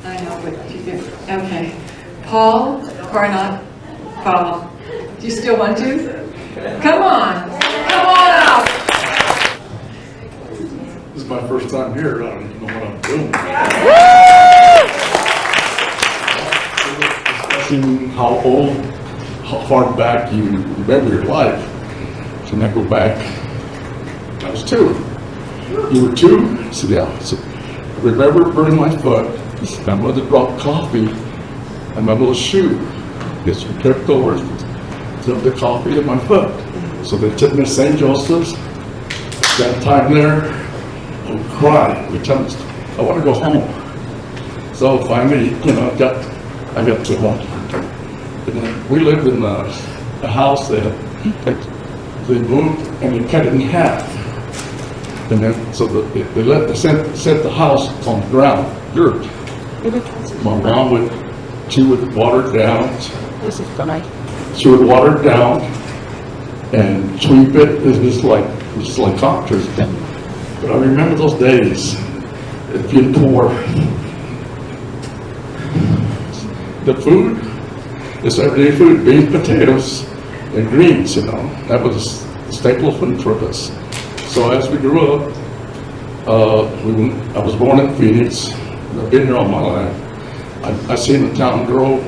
I know what to do. Okay. Paul, or not Paul. Do you still want to? Come on. Come on out. This is my first time here. I don't even know what I'm doing. Seeing how old, how far back you remember your life. So when I go back, I was 2. You were 2? So yeah. So I remember burning my foot. My mother brought coffee and my little shoe. Yes, she kept over, took the coffee in my foot. So they took me to St. Joseph's. That time there, I would cry. They tell me, I want to go home. So finally, I got to home. And then we lived in a house that they moved and they cut it in half. And then, so they set the house on the ground, dirt. My mom she would water it down. She would water it down and sweep it. It was like contours. But I remember those days, it being poor. The food, this everyday food, beans, potatoes, and greens, that was the staple of food for us. So as we grew up, I was born in Phoenix. I've been here all my life. I seen the town grow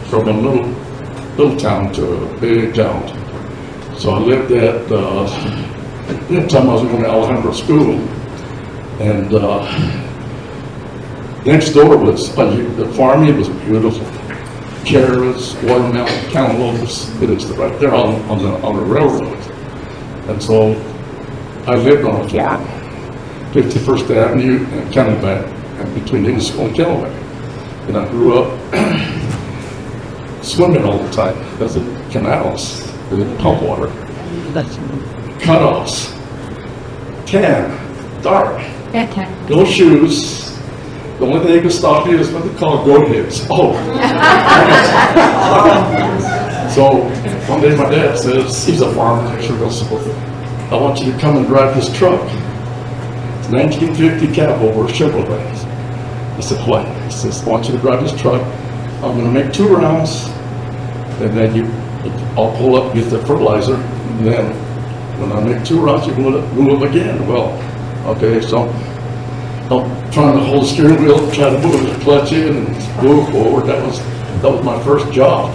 from a little town to a big town. So I lived at, that time I was going to Alhambra School, and next door was the farming was beautiful. Carrots, watermelon, cantaloupes, it is right there on the railroad. And so I lived on a farm, 51st Avenue and Camelback, and between English School and Camelback. And I grew up swimming all the time because the canals, the pump water, cutoffs, tan, dark, no shoes. The only thing that can stop you is what they call goat hips. Oh. So one day my dad says, he's a farmer, I want you to come and drive this truck. It's 1950 cab over Chevrolet. I said, what? He says, I want you to drive this truck. I'm going to make 2 rounds, and then I'll pull up, get the fertilizer, and then when I make 2 rounds, you move again. Well, okay, so I'm trying to hold the steering wheel, try to move the clutch in and move forward. That was my first job.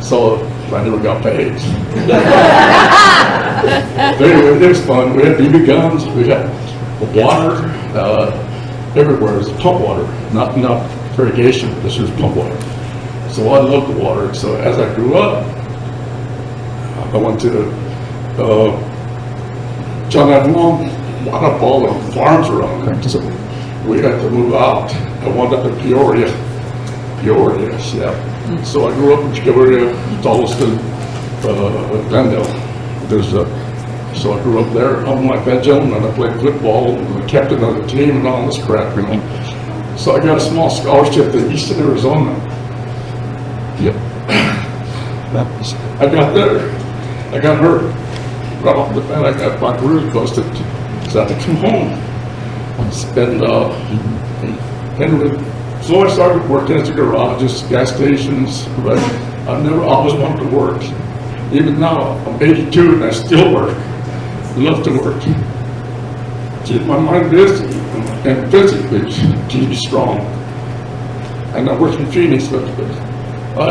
So I never got paid. But anyway, it was fun. We had BB guns, we had water, everywhere. It was pump water, not irrigation, this was pump water. So I loved the water. So as I grew up, I went to John and Mom bought up all the farms around there, so we had to move out. I wound up in Peoria, yeah. So I grew up in Peoria, Dolliston, Glendale. So I grew up there on my bedroom, and I played football, and I captain of the team, and all this crap, you know. So I got a small scholarship to Eastern Arizona. Yep. I got there. I got hurt. Right off the bat, I got my ribs busted. So I had to come home. So I started working at the garages, gas stations, but I never always wanted to work. Even now, I'm 82 and I still work. I love to work. Keep my mind busy and physically keep me strong. And I work in Phoenix, but I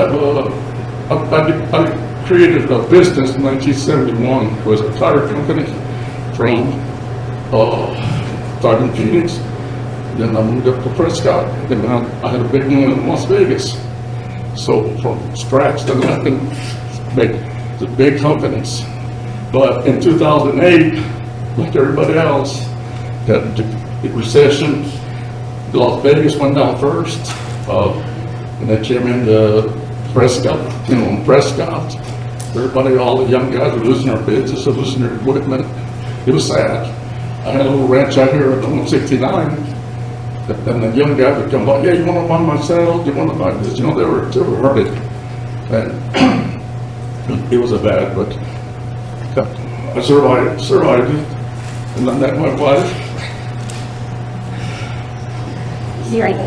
created a business in 1971. It was a tire company from started in Phoenix. Then I moved up to Prescott. Then I had a big one in Las Vegas. So from scratch to nothing, make the big companies. But in 2008, like everybody else, had the recession. Las Vegas went down first, and then came into Prescott. Prescott, everybody, all the young guys were losing their business, losing their equipment. It was sad. I had a little ranch out here at 169, and the young guys would come by, yeah, you want to buy my saddle? Do you want to buy this? You know, they were hurting. And it was a bad, but I survived it. And I met my wife. You're right.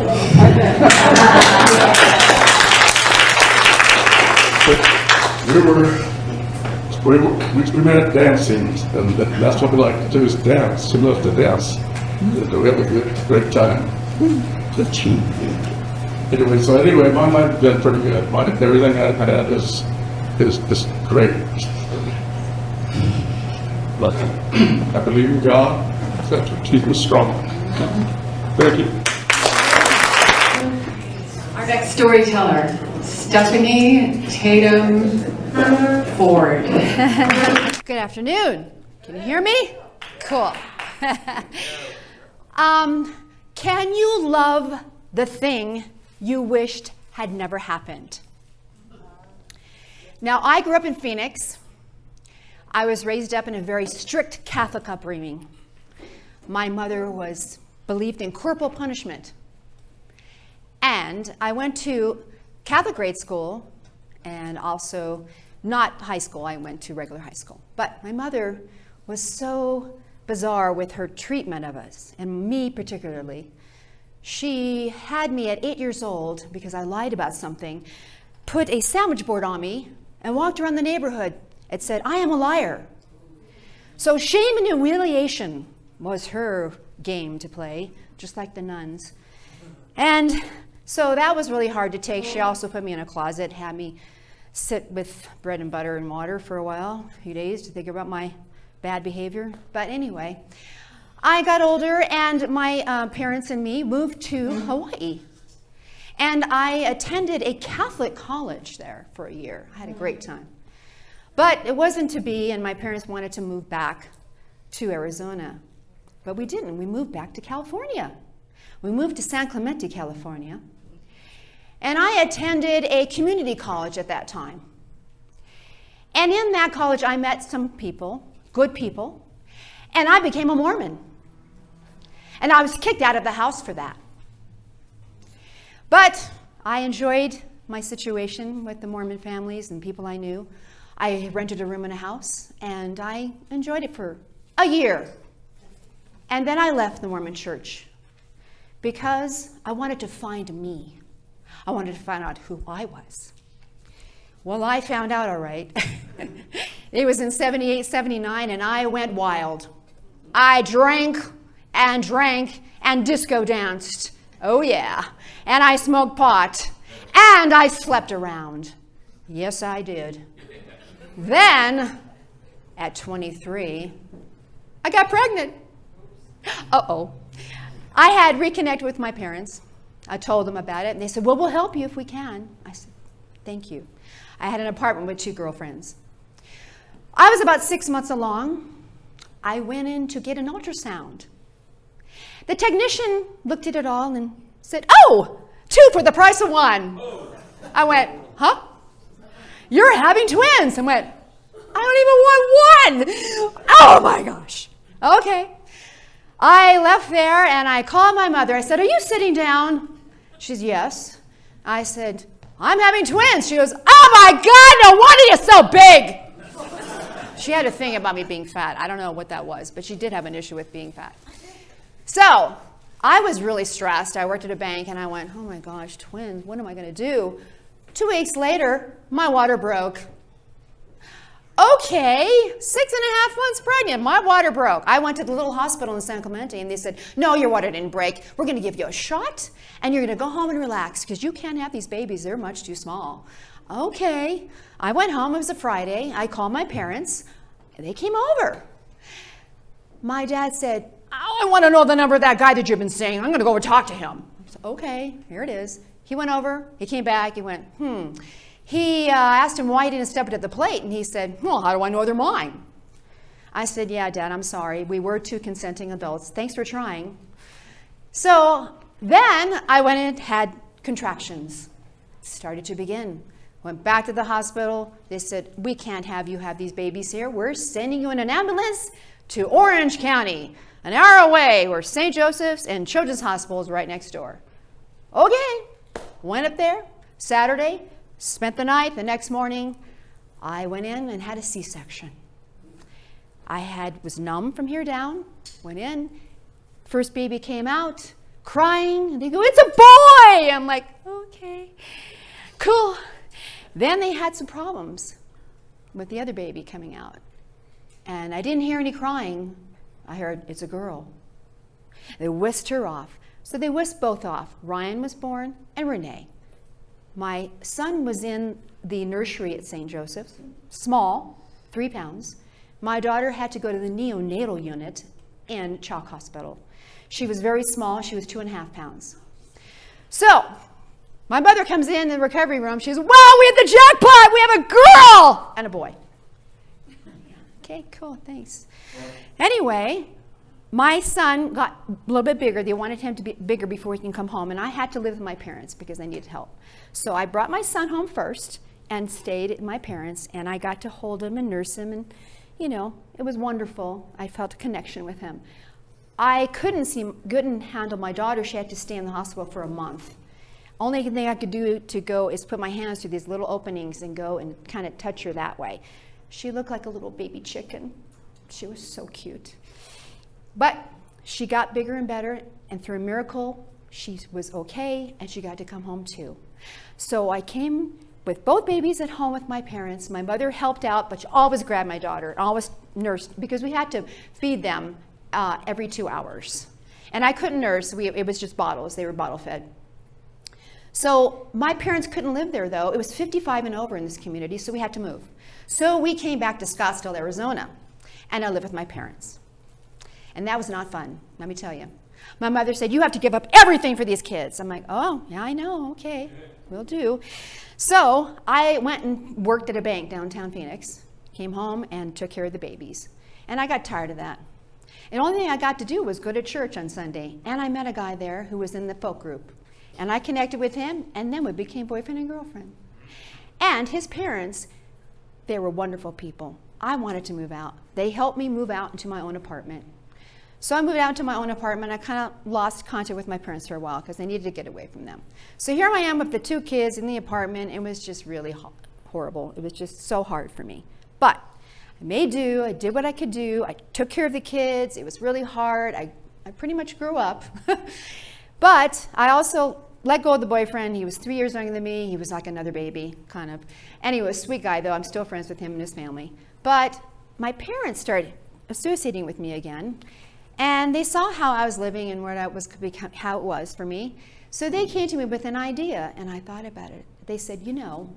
We met dancing, and that's what we like to do, is dance. We love to dance. We have a great time. Anyway, my life's been pretty good. Everything I've had is great. But I believe in God, that will keep me strong. Thank you. Our next storyteller, Stephanie Tatum Ford. Good afternoon. Can you hear me? Cool. Can you love the thing you wished had never happened? Now, I grew up in Phoenix. I was raised up in a very strict Catholic upbringing. My mother believed in corporal punishment. And I went to Catholic grade school and also not high school. I went to regular high school. But my mother was so bizarre with her treatment of us, and me particularly. She had me at 8 years old, because I lied about something, put a sandwich board on me and walked around the neighborhood. It said, "I am a liar." So shame and humiliation was her game to play, just like the nuns. And so that was really hard to take. She also put me in a closet, had me sit with bread and butter and water for a while, a few days, to think about my bad behavior. But anyway, I got older, and my parents and me moved to Hawaii. And I attended a Catholic college there for a year. I had a great time. But it wasn't to be, and my parents wanted to move back to Arizona. But we didn't. We moved back to California. We moved to San Clemente, California. And I attended a community college at that time. And in that college, I met some people, good people, and I became a Mormon. And I was kicked out of the house for that. But I enjoyed my situation with the Mormon families and people I knew. I rented a room in a house, and I enjoyed it for a year. And then I left the Mormon church because I wanted to find me. I wanted to find out who I was. Well, I found out all right. It was in 78, 79, and I went wild. I drank and disco danced. Oh yeah. And I smoked pot. And I slept around. Yes, I did. Then, at 23, I got pregnant. Uh-oh. I had reconnected with my parents. I told them about it, and they said, well, we'll help you if we can. I said, thank you. I had an apartment with 2 girlfriends. I was about 6 months along, I went in to get an ultrasound. The technician looked at it all and said, "Oh, 2 for the price of 1. I went, "Huh? You're having twins." I went, "I don't even want 1. Oh my gosh. Okay. I left there and I called my mother. I said, "Are you sitting down?" She said, "Yes." I said, "I'm having twins." She goes, "Oh my God, no wonder you're so big." She had a thing about me being fat. I don't know what that was, but she did have an issue with being fat. So I was really stressed. I worked at a bank and I went, "Oh my gosh, twins, what am I going to do?" 2 weeks later, my water broke. Okay, 6.5 months pregnant, my water broke. I went to the little hospital in San Clemente and they said, "No, your water didn't break. We're going to give you a shot and you're going to go home and relax because you can't have these babies. They're much too small." Okay, I went home. It was a Friday. I called my parents. They came over. My dad said, "Oh, I want to know the number of that guy that you've been seeing. I'm going to go over and talk to him." I said, "Okay, here it is." He went over. He came back. He went, He asked him why he didn't step it at the plate, and he said, "Well, how do I know they're mine?" I said, "Yeah, Dad, I'm sorry. We were 2 consenting adults. Thanks for trying." So then I went and had contractions. Started to begin. Went back to the hospital. They said, "We can't have you have these babies here. We're sending you in an ambulance to Orange County, an hour away, where St. Joseph's and Children's Hospital is right next door." Okay, went up there Saturday, spent the night. The next morning, I went in and had a C-section. Was numb from here down, went in. First baby came out, crying, and they go, "It's a boy!" I'm like, okay, cool. Then they had some problems with the other baby coming out. And I didn't hear any crying. I heard, "It's a girl." They whisked her off. So they whisked both off. Ryan was born and Renee. My son was in the nursery at St. Joseph's, small, 3 pounds. My daughter had to go to the neonatal unit in Chalk Hospital. She was very small. She was 2.5 pounds. So my mother comes in the recovery room. She says, "Well, we had the jackpot. We have a girl and a boy." Okay, cool, thanks. Anyway, my son got a little bit bigger. They wanted him to be bigger before he can come home, and I had to live with my parents because I needed help. So I brought my son home first and stayed at my parents', and I got to hold him and nurse him, and it was wonderful. I felt a connection with him. I couldn't handle my daughter. She had to stay in the hospital for a month. Only thing I could do to go is put my hands through these little openings and go and kind of touch her that way. She looked like a little baby chicken. She was so cute. But she got bigger and better, and through a miracle, she was okay, and she got to come home too. So I came with both babies at home with my parents. My mother helped out, but she always grabbed my daughter and always nursed because we had to feed them every 2 hours. And I couldn't nurse. It was just bottles. They were bottle fed. So my parents couldn't live there, though. It was 55 and over in this community, so we had to move. So we came back to Scottsdale, Arizona, and I lived with my parents. And that was not fun, let me tell you. My mother said, "You have to give up everything for these kids." I'm like, "Oh, yeah, I know, okay, will do." So I went and worked at a bank downtown Phoenix, came home and took care of the babies. And I got tired of that. And the only thing I got to do was go to church on Sunday. And I met a guy there who was in the folk group. And I connected with him, and then we became boyfriend and girlfriend. And his parents, they were wonderful people. I wanted to move out. They helped me move out into my own apartment. So I moved out to my own apartment. I kind of lost contact with my parents for a while because I needed to get away from them. So here I am with the 2 kids in the apartment. It was just really horrible. It was just so hard for me. But I made do. I did what I could do. I took care of the kids. It was really hard. I pretty much grew up. But I also let go of the boyfriend. He was 3 years younger than me. He was like another baby, kind of. And he was a sweet guy, though. I'm still friends with him and his family. But my parents started associating with me again. And they saw how I was living and how it was for me. So they came to me with an idea, and I thought about it. They said,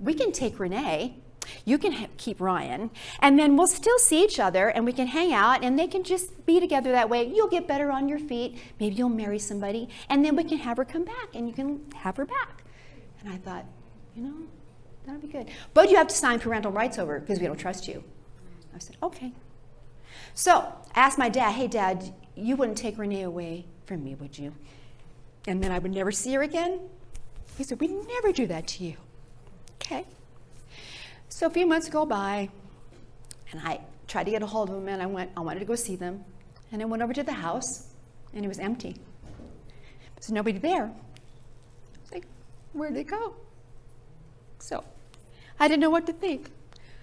we can take Renee, you can keep Ryan, and then we'll still see each other, and we can hang out, and they can just be together that way. You'll get better on your feet. Maybe you'll marry somebody, and then we can have her come back, and you can have her back. And I thought, that'd be good. But you have to sign parental rights over because we don't trust you. I said, okay. So I asked my dad, hey, Dad, you wouldn't take Renee away from me, would you? And then I would never see her again? He said, we'd never do that to you. Okay. So a few months go by, and I tried to get a hold of him, and I wanted to go see them. And I went over to the house, and it was empty. There's nobody there. I was like, where'd they go? So I didn't know what to think.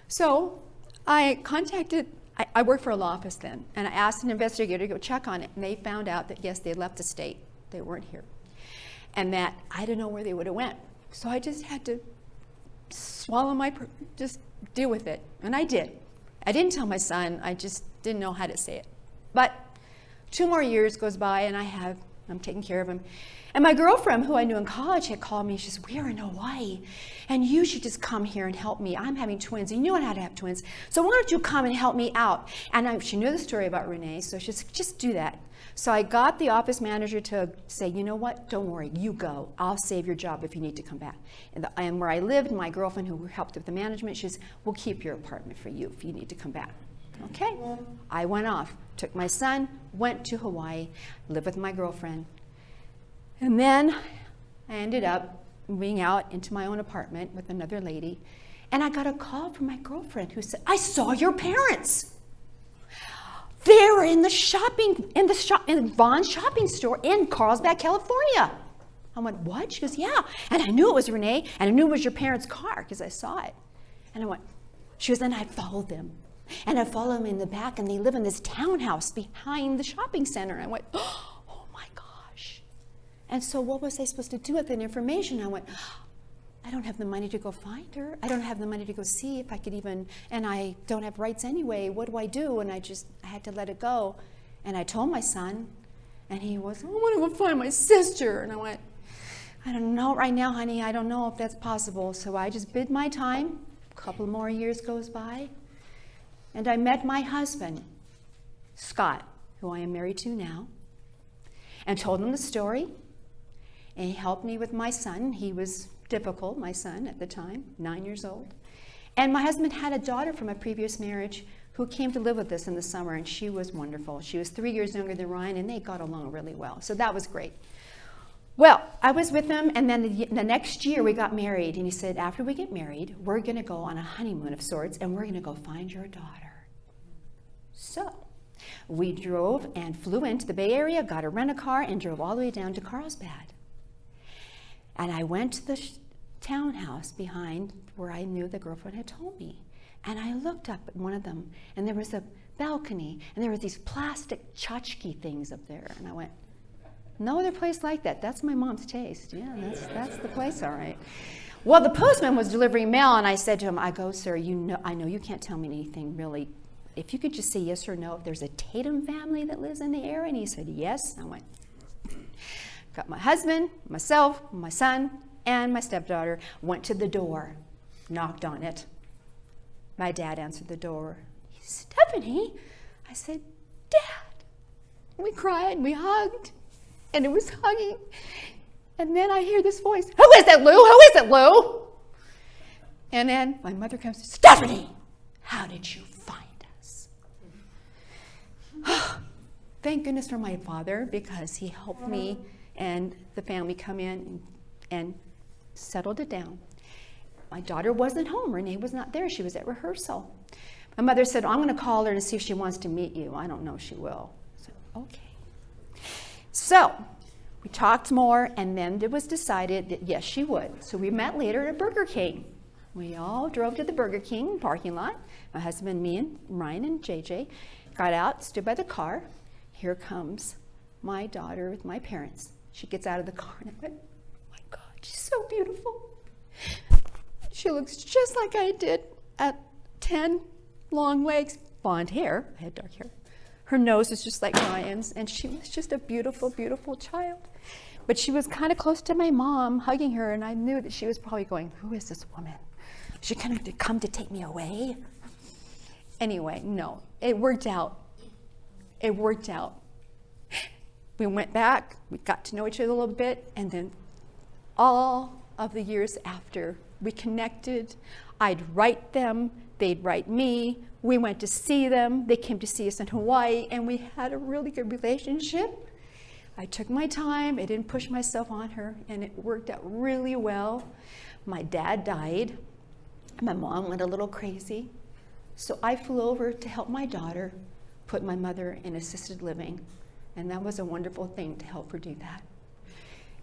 So I contacted, I worked for a law office then, and I asked an investigator to go check on it, and they found out that, yes, they had left the state. They weren't here. And that I didn't know where they would have went. So I just had to swallow just deal with it. And I did. I didn't tell my son. I just didn't know how to say it. But 2 more years goes by, and I'm taking care of him. And my girlfriend, who I knew in college, had called me. She says, we're in Hawaii, and you should just come here and help me. I'm having twins, and you know how to have twins. So why don't you come and help me out? And she knew the story about Renee, so she said, just do that. So I got the office manager to say, you know what, don't worry, you go. I'll save your job if you need to come back. And where I lived, my girlfriend who helped with the management, she says, we'll keep your apartment for you if you need to come back. Okay, I went off, took my son, went to Hawaii, lived with my girlfriend. And then I ended up moving out into my own apartment with another lady. And I got a call from my girlfriend who said, I saw your parents. They were in the Vaughn's shopping store in Carlsbad, California. I went, what? She goes, yeah. And I knew it was Renee, and I knew it was your parents' car because I saw it. And I went, she goes, and I followed them. And I followed them in the back, and they live in this townhouse behind the shopping center. And I went, oh my gosh. And so what was I supposed to do with that information? I went, I don't have the money to go find her. I don't have the money to go see if I could even, and I don't have rights anyway. What do I do? And I had to let it go. And I told my son, and he was, I want to go find my sister. And I went, I don't know right now, honey. I don't know if that's possible. So I just bid my time. A couple more years goes by. And I met my husband, Scott, who I am married to now, and told him the story. And he helped me with my son. He was difficult, my son at the time, 9 years old. And my husband had a daughter from a previous marriage who came to live with us in the summer, and she was wonderful. She was 3 years younger than Ryan, and they got along really well. So that was great. Well, I was with him, and then the next year we got married, and he said, after we get married, we're going to go on a honeymoon of sorts, and we're going to go find your daughter. So we drove and flew into the Bay Area, got a rent-a-car, and drove all the way down to Carlsbad. And I went to the townhouse behind where I knew the girlfriend had told me. And I looked up at one of them, and there was a balcony, and there were these plastic tchotchke things up there. And I went, no other place like that. That's my mom's taste. Yeah, that's the place, all right. Well, the postman was delivering mail, and I said to him, I go, sir, I know you can't tell me anything really. If you could just say yes or no, if there's a Tatum family that lives in the area. And he said, yes. I went, got my husband, myself, my son, and my stepdaughter, went to the door, knocked on it. My dad answered the door. He said, Stephanie? I said, Dad. We cried, we hugged, and it was hugging. And then I hear this voice, who is it, Lou? Who is it, Lou? And then my mother comes, Stephanie, how did you find us? Thank goodness for my father, because he helped me and the family come in and settled it down. My daughter wasn't home. Renee was not there. She was at rehearsal. My mother said, I'm going to call her to see if she wants to meet you. I don't know if she will. I said, okay. So we talked more, and then it was decided that yes, she would. So we met later at Burger King. We all drove to the Burger King parking lot. My husband, me, and Ryan and JJ got out, stood by the car. Here comes my daughter with my parents. She gets out of the car, and I went, oh my God, she's so beautiful. She looks just like I did at 10, long legs, blonde hair. I had dark hair. Her nose is just like Ryan's, and she was just a beautiful, beautiful child. But she was kind of close to my mom, hugging her, and I knew that she was probably going, who is this woman? Is she kind of come to take me away? Anyway, no, it worked out. It worked out. We went back, we got to know each other a little bit, and then all of the years after, we connected. I'd write them, they'd write me. We went to see them. They came to see us in Hawaii, and we had a really good relationship. I took my time. I didn't push myself on her, and it worked out really well. My dad died. My mom went a little crazy. So I flew over to help my daughter put my mother in assisted living, and that was a wonderful thing to help her do that.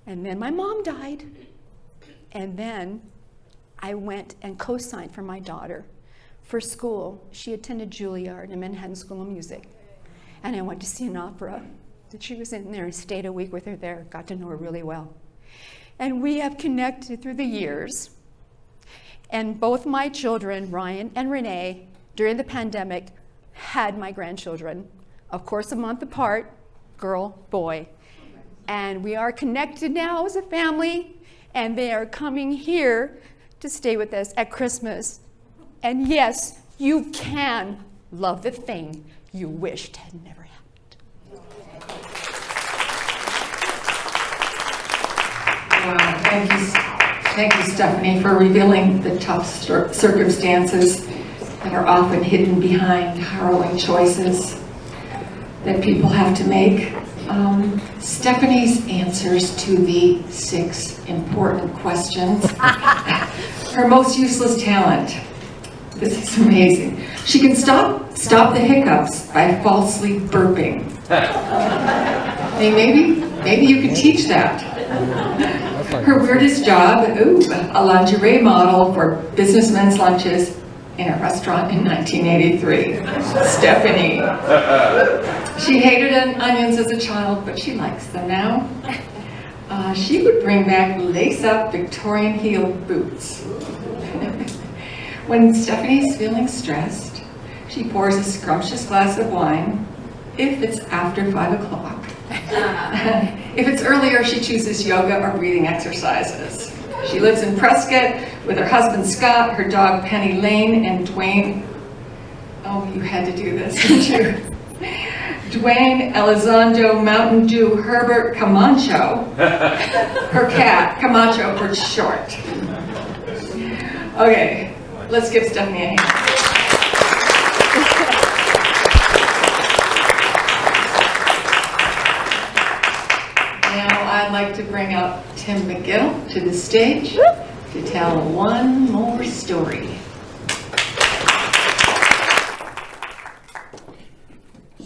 And then my mom died, and then I went and co-signed for my daughter for school. She attended Juilliard and Manhattan School of Music, and I went to see an opera that she was in there and stayed a week with her there, got to know her really well. And we have connected through the years, and both my children, Ryan and Renee, during the pandemic, had my grandchildren, of course a month apart, girl, boy. And we are connected now as a family, and they are coming here to stay with us at Christmas. And yes, you can love the thing you wished had never happened. Wow, thank you, Stephanie, for revealing the tough circumstances that are often hidden behind harrowing choices that people have to make. Stephanie's answers to the 6 important questions. Her most useless talent. This is amazing. She can stop the hiccups by falsely burping. Hey, maybe you could teach that. Her weirdest job, a lingerie model for businessmen's lunches in a restaurant in 1983. Stephanie. She hated onions as a child, but she likes them now. She would bring back lace-up Victorian heel boots. When Stephanie's feeling stressed, she pours a scrumptious glass of wine, if it's after 5 o'clock. If it's earlier, she chooses yoga or breathing exercises. She lives in Prescott with her husband Scott, her dog Penny Lane, and Dwayne. Oh, you had to do this, didn't you? Dwayne Elizondo Mountain Dew Herbert Camacho, her cat, Camacho for short. Okay, let's give Stephanie a hand. Now I'd like to bring up Tim Magill to the stage to tell one more story.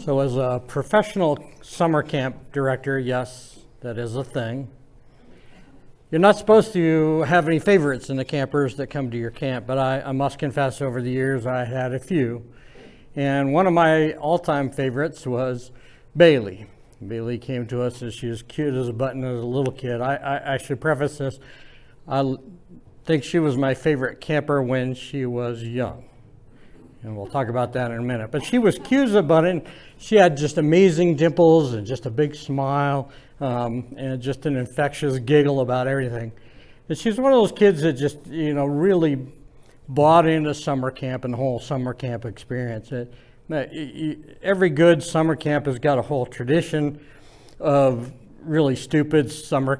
So as a professional summer camp director, yes, that is a thing. You're not supposed to have any favorites in the campers that come to your camp, but I must confess over the years I had a few. And one of my all-time favorites was Bailey. Bailey came to us and she was cute as a button as a little kid. I should preface this, I think she was my favorite camper when she was young. And we'll talk about that in a minute. But she was cute as a button. She had just amazing dimples and just a big smile and just an infectious giggle about everything. And she's one of those kids that just, really bought into summer camp and the whole summer camp experience. Every good summer camp has got a whole tradition of really stupid summer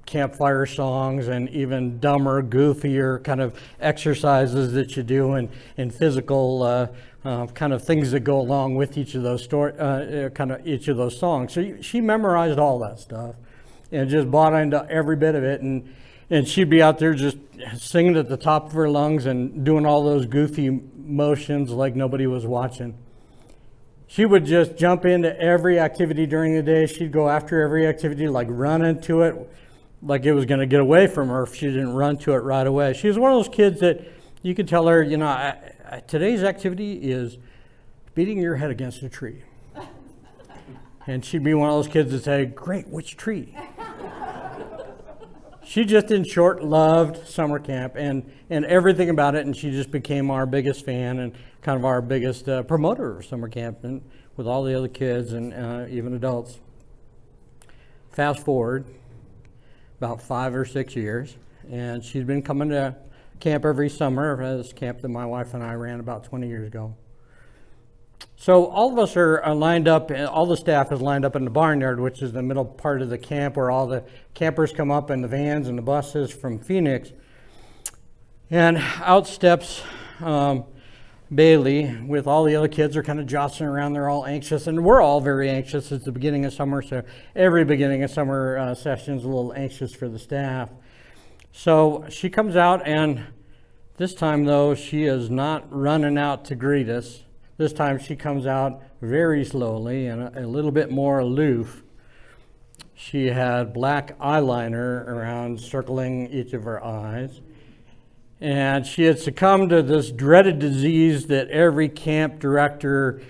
campfire songs and even dumber, goofier kind of exercises that you do and physical kind of things that go along with each of those each of those songs. So she memorized all that stuff and just bought into every bit of it. And she'd be out there just singing at the top of her lungs and doing all those goofy motions like nobody was watching. She would just jump into every activity during the day. She'd go after every activity, like run into it, like it was going to get away from her if she didn't run to it right away. She was one of those kids that you could tell her, today's activity is beating your head against a tree. And she'd be one of those kids that say, great, which tree? She just, in short, loved summer camp and everything about it, and she just became our biggest fan and kind of our biggest promoter of summer camp and with all the other kids and even adults. Fast forward about 5 or 6 years, and she's been coming to camp every summer, this camp that my wife and I ran about 20 years ago. So all of us are lined up, all the staff is lined up in the barnyard, which is the middle part of the camp where all the campers come up in the vans and the buses from Phoenix. And out steps Bailey, with all the other kids, are kind of jostling around. They're all anxious, and we're all very anxious. It's the beginning of summer, so every beginning of summer session is a little anxious for the staff. So she comes out, and this time, though, she is not running out to greet us. This time she comes out very slowly and a little bit more aloof. She had black eyeliner around circling each of her eyes. And she had succumbed to this dreaded disease that every camp director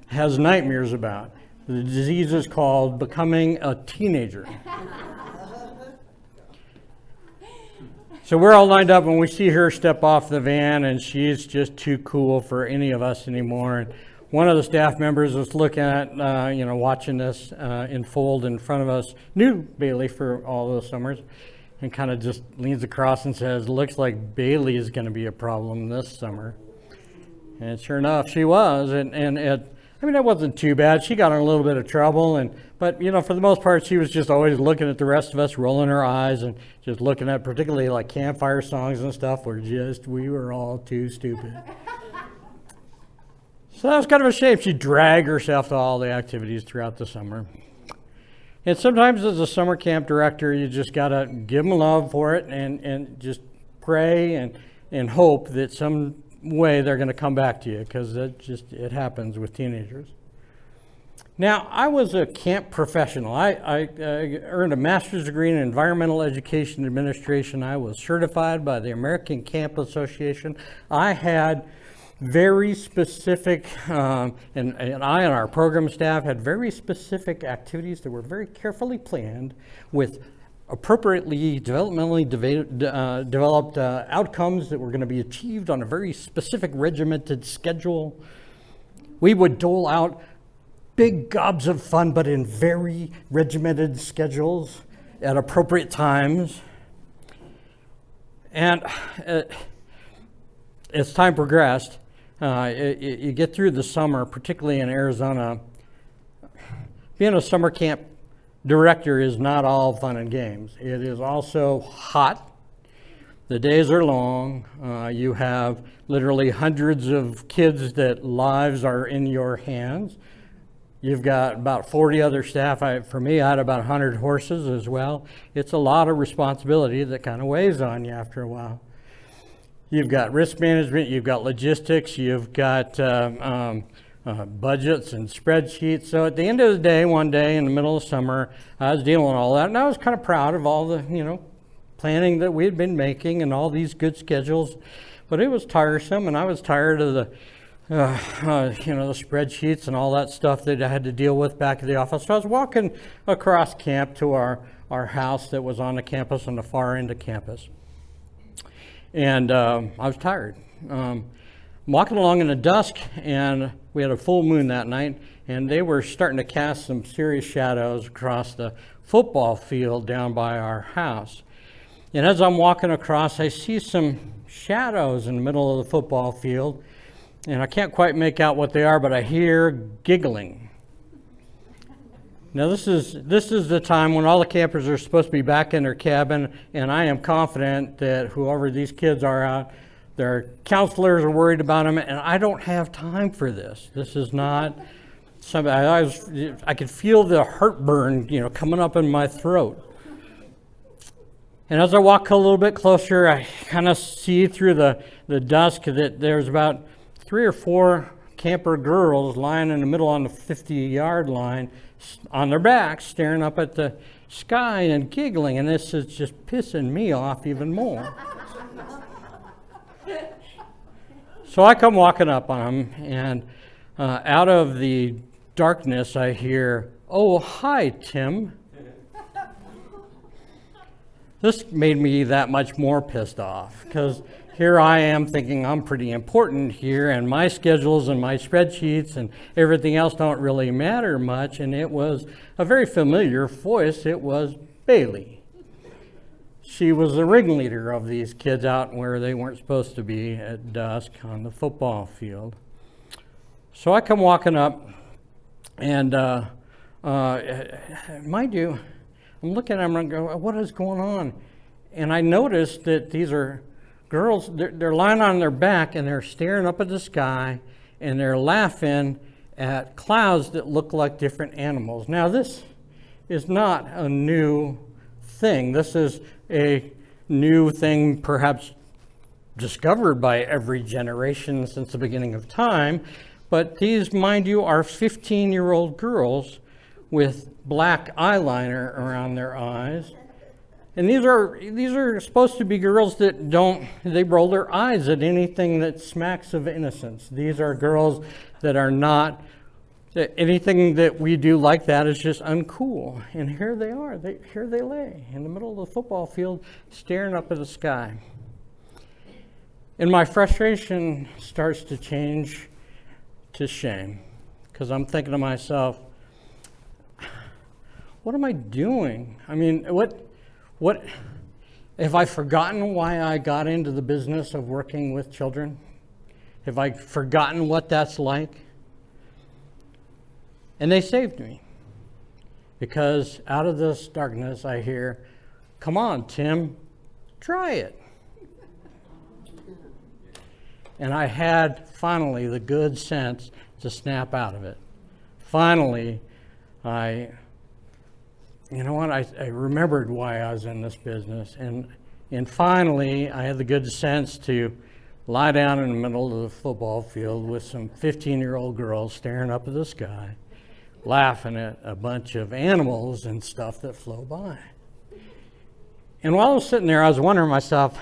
has nightmares about. The disease is called becoming a teenager. So we're all lined up and we see her step off the van, and she's just too cool for any of us anymore. And one of the staff members was looking at, watching this unfold in front of us, knew Bailey for all those summers, and kind of just leans across and says, "Looks like Bailey is going to be a problem this summer." And sure enough, she was. And that wasn't too bad. She got in a little bit of trouble, but for the most part, she was just always looking at the rest of us, rolling her eyes, and just looking at particularly like campfire songs and stuff. We were all too stupid. So that was kind of a shame. She dragged herself to all the activities throughout the summer. And sometimes as a summer camp director, you just got to give them love for it and just pray and hope that some way they're going to come back to you, because it happens with teenagers. Now, I was a camp professional. I earned a master's degree in environmental education administration. I was certified by the American Camp Association. I had very specific, and I and our program staff had very specific activities that were very carefully planned with appropriately developmentally developed outcomes that were going to be achieved on a very specific regimented schedule. We would dole out big gobs of fun, but in very regimented schedules at appropriate times. And as time progressed, you get through the summer, particularly in Arizona. Being a summer camp director is not all fun and games. It is also hot. The days are long. You have literally hundreds of kids that lives are in your hands. You've got about 40 other staff. For me, I had about 100 horses as well. It's a lot of responsibility that kind of weighs on you after a while. You've got risk management, you've got logistics, you've got budgets and spreadsheets. So at the end of the day, one day in the middle of summer, I was dealing with all that, and I was kind of proud of all the, planning that we had been making and all these good schedules. But it was tiresome, and I was tired of the spreadsheets and all that stuff that I had to deal with back at the office. So I was walking across camp to our house that was on the campus, on the far end of campus. And I was tired. I'm walking along in the dusk, and we had a full moon that night, and they were starting to cast some serious shadows across the football field down by our house. And as I'm walking across, I see some shadows in the middle of the football field, and I can't quite make out what they are, but I hear giggling. Now this is the time when all the campers are supposed to be back in their cabin, and I am confident that whoever these kids are out, their counselors are worried about them, and I don't have time for this. This is not something, I could feel the heartburn, coming up in my throat. And as I walk a little bit closer, I kind of see through the dusk that there's about 3 or 4 camper girls lying in the middle on the 50-yard line on their backs, staring up at the sky and giggling, and this is just pissing me off even more. So I come walking up on them, and out of the darkness I hear, "Oh, hi, Tim." This made me that much more pissed off, because here I am thinking I'm pretty important here, and my schedules and my spreadsheets and everything else don't really matter much, and it was a very familiar voice. It was Bailey. She was the ringleader of these kids out where they weren't supposed to be at dusk on the football field. So I come walking up, and mind you, I'm looking at them and I go, "What is going on?" And I noticed that these are girls, they're lying on their back and they're staring up at the sky and they're laughing at clouds that look like different animals. Now, this is not a new thing. This is a new thing perhaps discovered by every generation since the beginning of time. But these, mind you, are 15-year-old girls with black eyeliner around their eyes. And these are supposed to be girls that they roll their eyes at anything that smacks of innocence. These are girls that are not, anything that we do like that is just uncool. And here they are, here they lay in the middle of the football field staring up at the sky. And my frustration starts to change to shame, because I'm thinking to myself, what am I doing? I mean, what have I forgotten why I got into the business of working with children? Have I forgotten what that's like? And they saved me, because out of this darkness I hear, come on, Tim, try it. And I had finally the good sense to snap out of it. Finally, I remembered why I was in this business. And finally, I had the good sense to lie down in the middle of the football field with some 15-year-old girls staring up at the sky, laughing at a bunch of animals and stuff that flow by. And while I was sitting there, I was wondering to myself,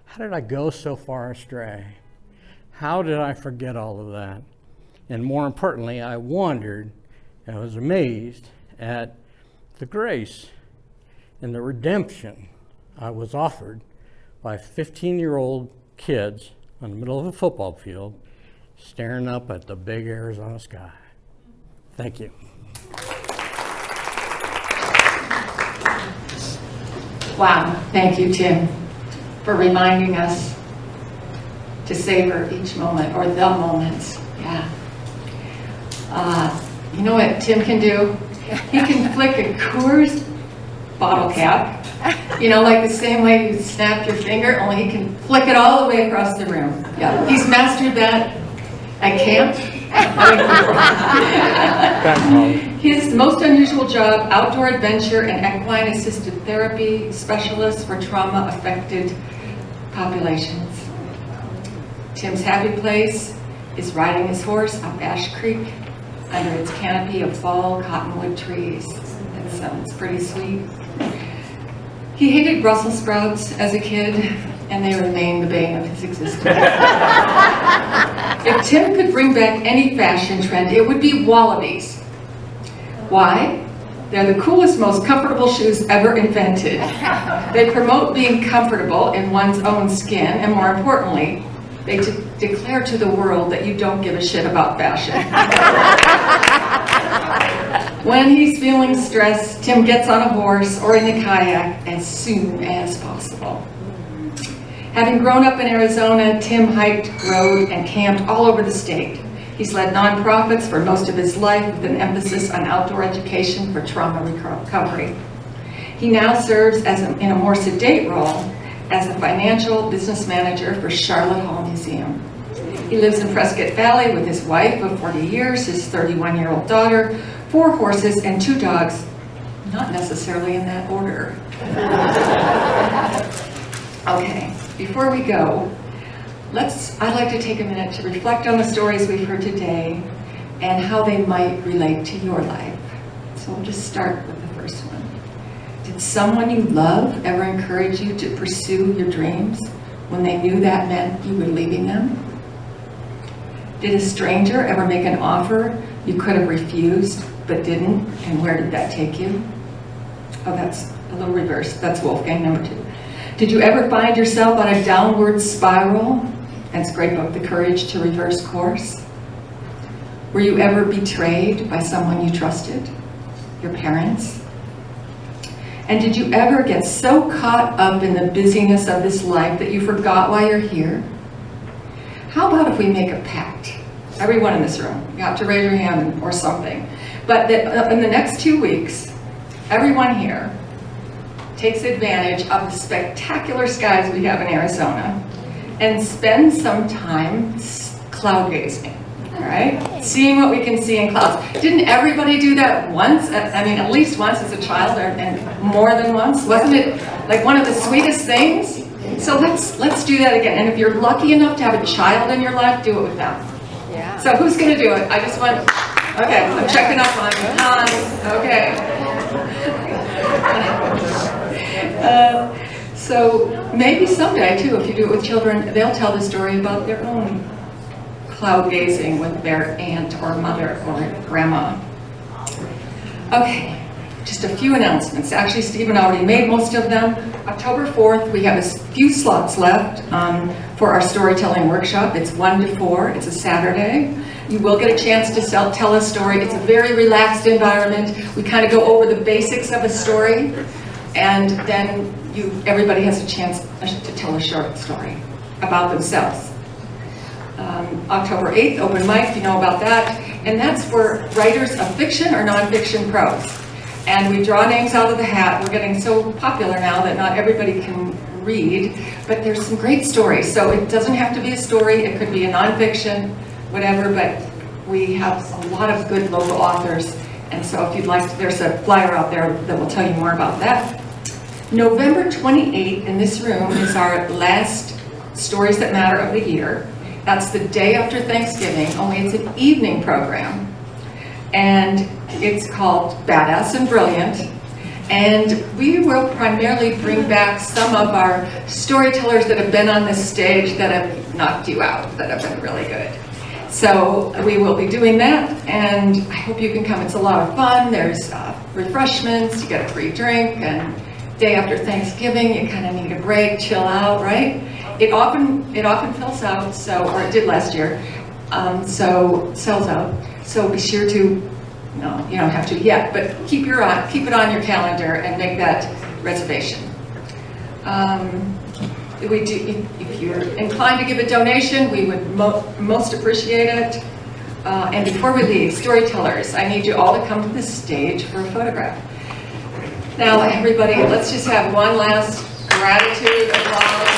how did I go so far astray? How did I forget all of that? And more importantly, I wondered, and I was amazed at the grace and the redemption I was offered by 15-year-old kids in the middle of a football field staring up at the big Arizona sky. Thank you. Wow, thank you, Tim, for reminding us to savor each moment, or the moments. Yeah. You know what Tim can do? He can flick a Coors bottle cap, like the same way you snap your finger, only he can flick it all the way across the room. Yeah, he's mastered that at camp. His most unusual job, outdoor adventure and equine assisted therapy specialist for trauma-affected populations. Tim's happy place is riding his horse up Ash Creek under its canopy of fall cottonwood trees. That sounds pretty sweet. He hated Brussels sprouts as a kid, and they remain the bane of his existence. If Tim could bring back any fashion trend, it would be wallabies. Why? They're the coolest, most comfortable shoes ever invented. They promote being comfortable in one's own skin, and more importantly, they declare to the world that you don't give a shit about fashion. When he's feeling stressed, Tim gets on a horse or in a kayak as soon as possible. Having grown up in Arizona, Tim hiked, rode, and camped all over the state. He's led nonprofits for most of his life with an emphasis on outdoor education for trauma recovery. He now serves in a more sedate role as a financial business manager for Charlotte Hall Museum. He lives in Prescott Valley with his wife of 40 years, his 31-year-old daughter, 4 horses, and 2 dogs, not necessarily in that order. Okay, before we go, I'd like to take a minute to reflect on the stories we've heard today and how they might relate to your life. So we'll just start with the first one. Did someone you love ever encourage you to pursue your dreams when they knew that meant you were leaving them? Did a stranger ever make an offer you could have refused but didn't, and where did that take you? Oh, that's a little reverse. That's Wolfgang, number 2. Did you ever find yourself on a downward spiral and scrape up the courage to reverse course? Were you ever betrayed by someone you trusted? Your parents? And did you ever get so caught up in the busyness of this life that you forgot why you're here? How about if we make a pact? Everyone in this room, you have to raise your hand or something. But that in the next 2 weeks, everyone here takes advantage of the spectacular skies we have in Arizona and spends some time cloud gazing, all right? Seeing what we can see in clouds. Didn't everybody do that once? I mean, at least once as a child, and more than once? Wasn't it like one of the sweetest things? So let's do that again. And if you're lucky enough to have a child in your life, do it with them. Yeah. So who's gonna do it? I just want, okay, I'm checking up on you. Okay. So maybe someday too, if you do it with children, they'll tell the story about their own cloud gazing with their aunt or mother or grandma. Okay, just a few announcements. Actually, Stephen already made most of them. October 4th, we have a few slots left for our storytelling workshop. It's 1 to 4, it's a Saturday. You will get a chance to tell a story. It's a very relaxed environment. We kind of go over the basics of a story, and then everybody has a chance to tell a short story about themselves. October 8th, open mic, you know about that. And that's for writers of fiction or nonfiction prose. And we draw names out of the hat. We're getting so popular now that not everybody can read, but there's some great stories. So it doesn't have to be a story, it could be a nonfiction, whatever, but we have a lot of good local authors. And so if you'd like to, there's a flyer out there that will tell you more about that. November 28th in this room is our last Stories That Matter of the year. That's the day after Thanksgiving, only it's an evening program. And it's called Badass and Brilliant. And we will primarily bring back some of our storytellers that have been on this stage that have knocked you out, that have been really good. So we will be doing that, and I hope you can come. It's a lot of fun. There's refreshments, you get a free drink, and day after Thanksgiving, you kind of need a break, chill out, right? It often fills out, or it did last year, so sells out. So be sure to, no, you don't have to yet, but keep it on your calendar and make that reservation. If you're inclined to give a donation, we would most appreciate it. And before we leave, storytellers, I need you all to come to the stage for a photograph. Now, everybody, let's just have one last gratitude, applause.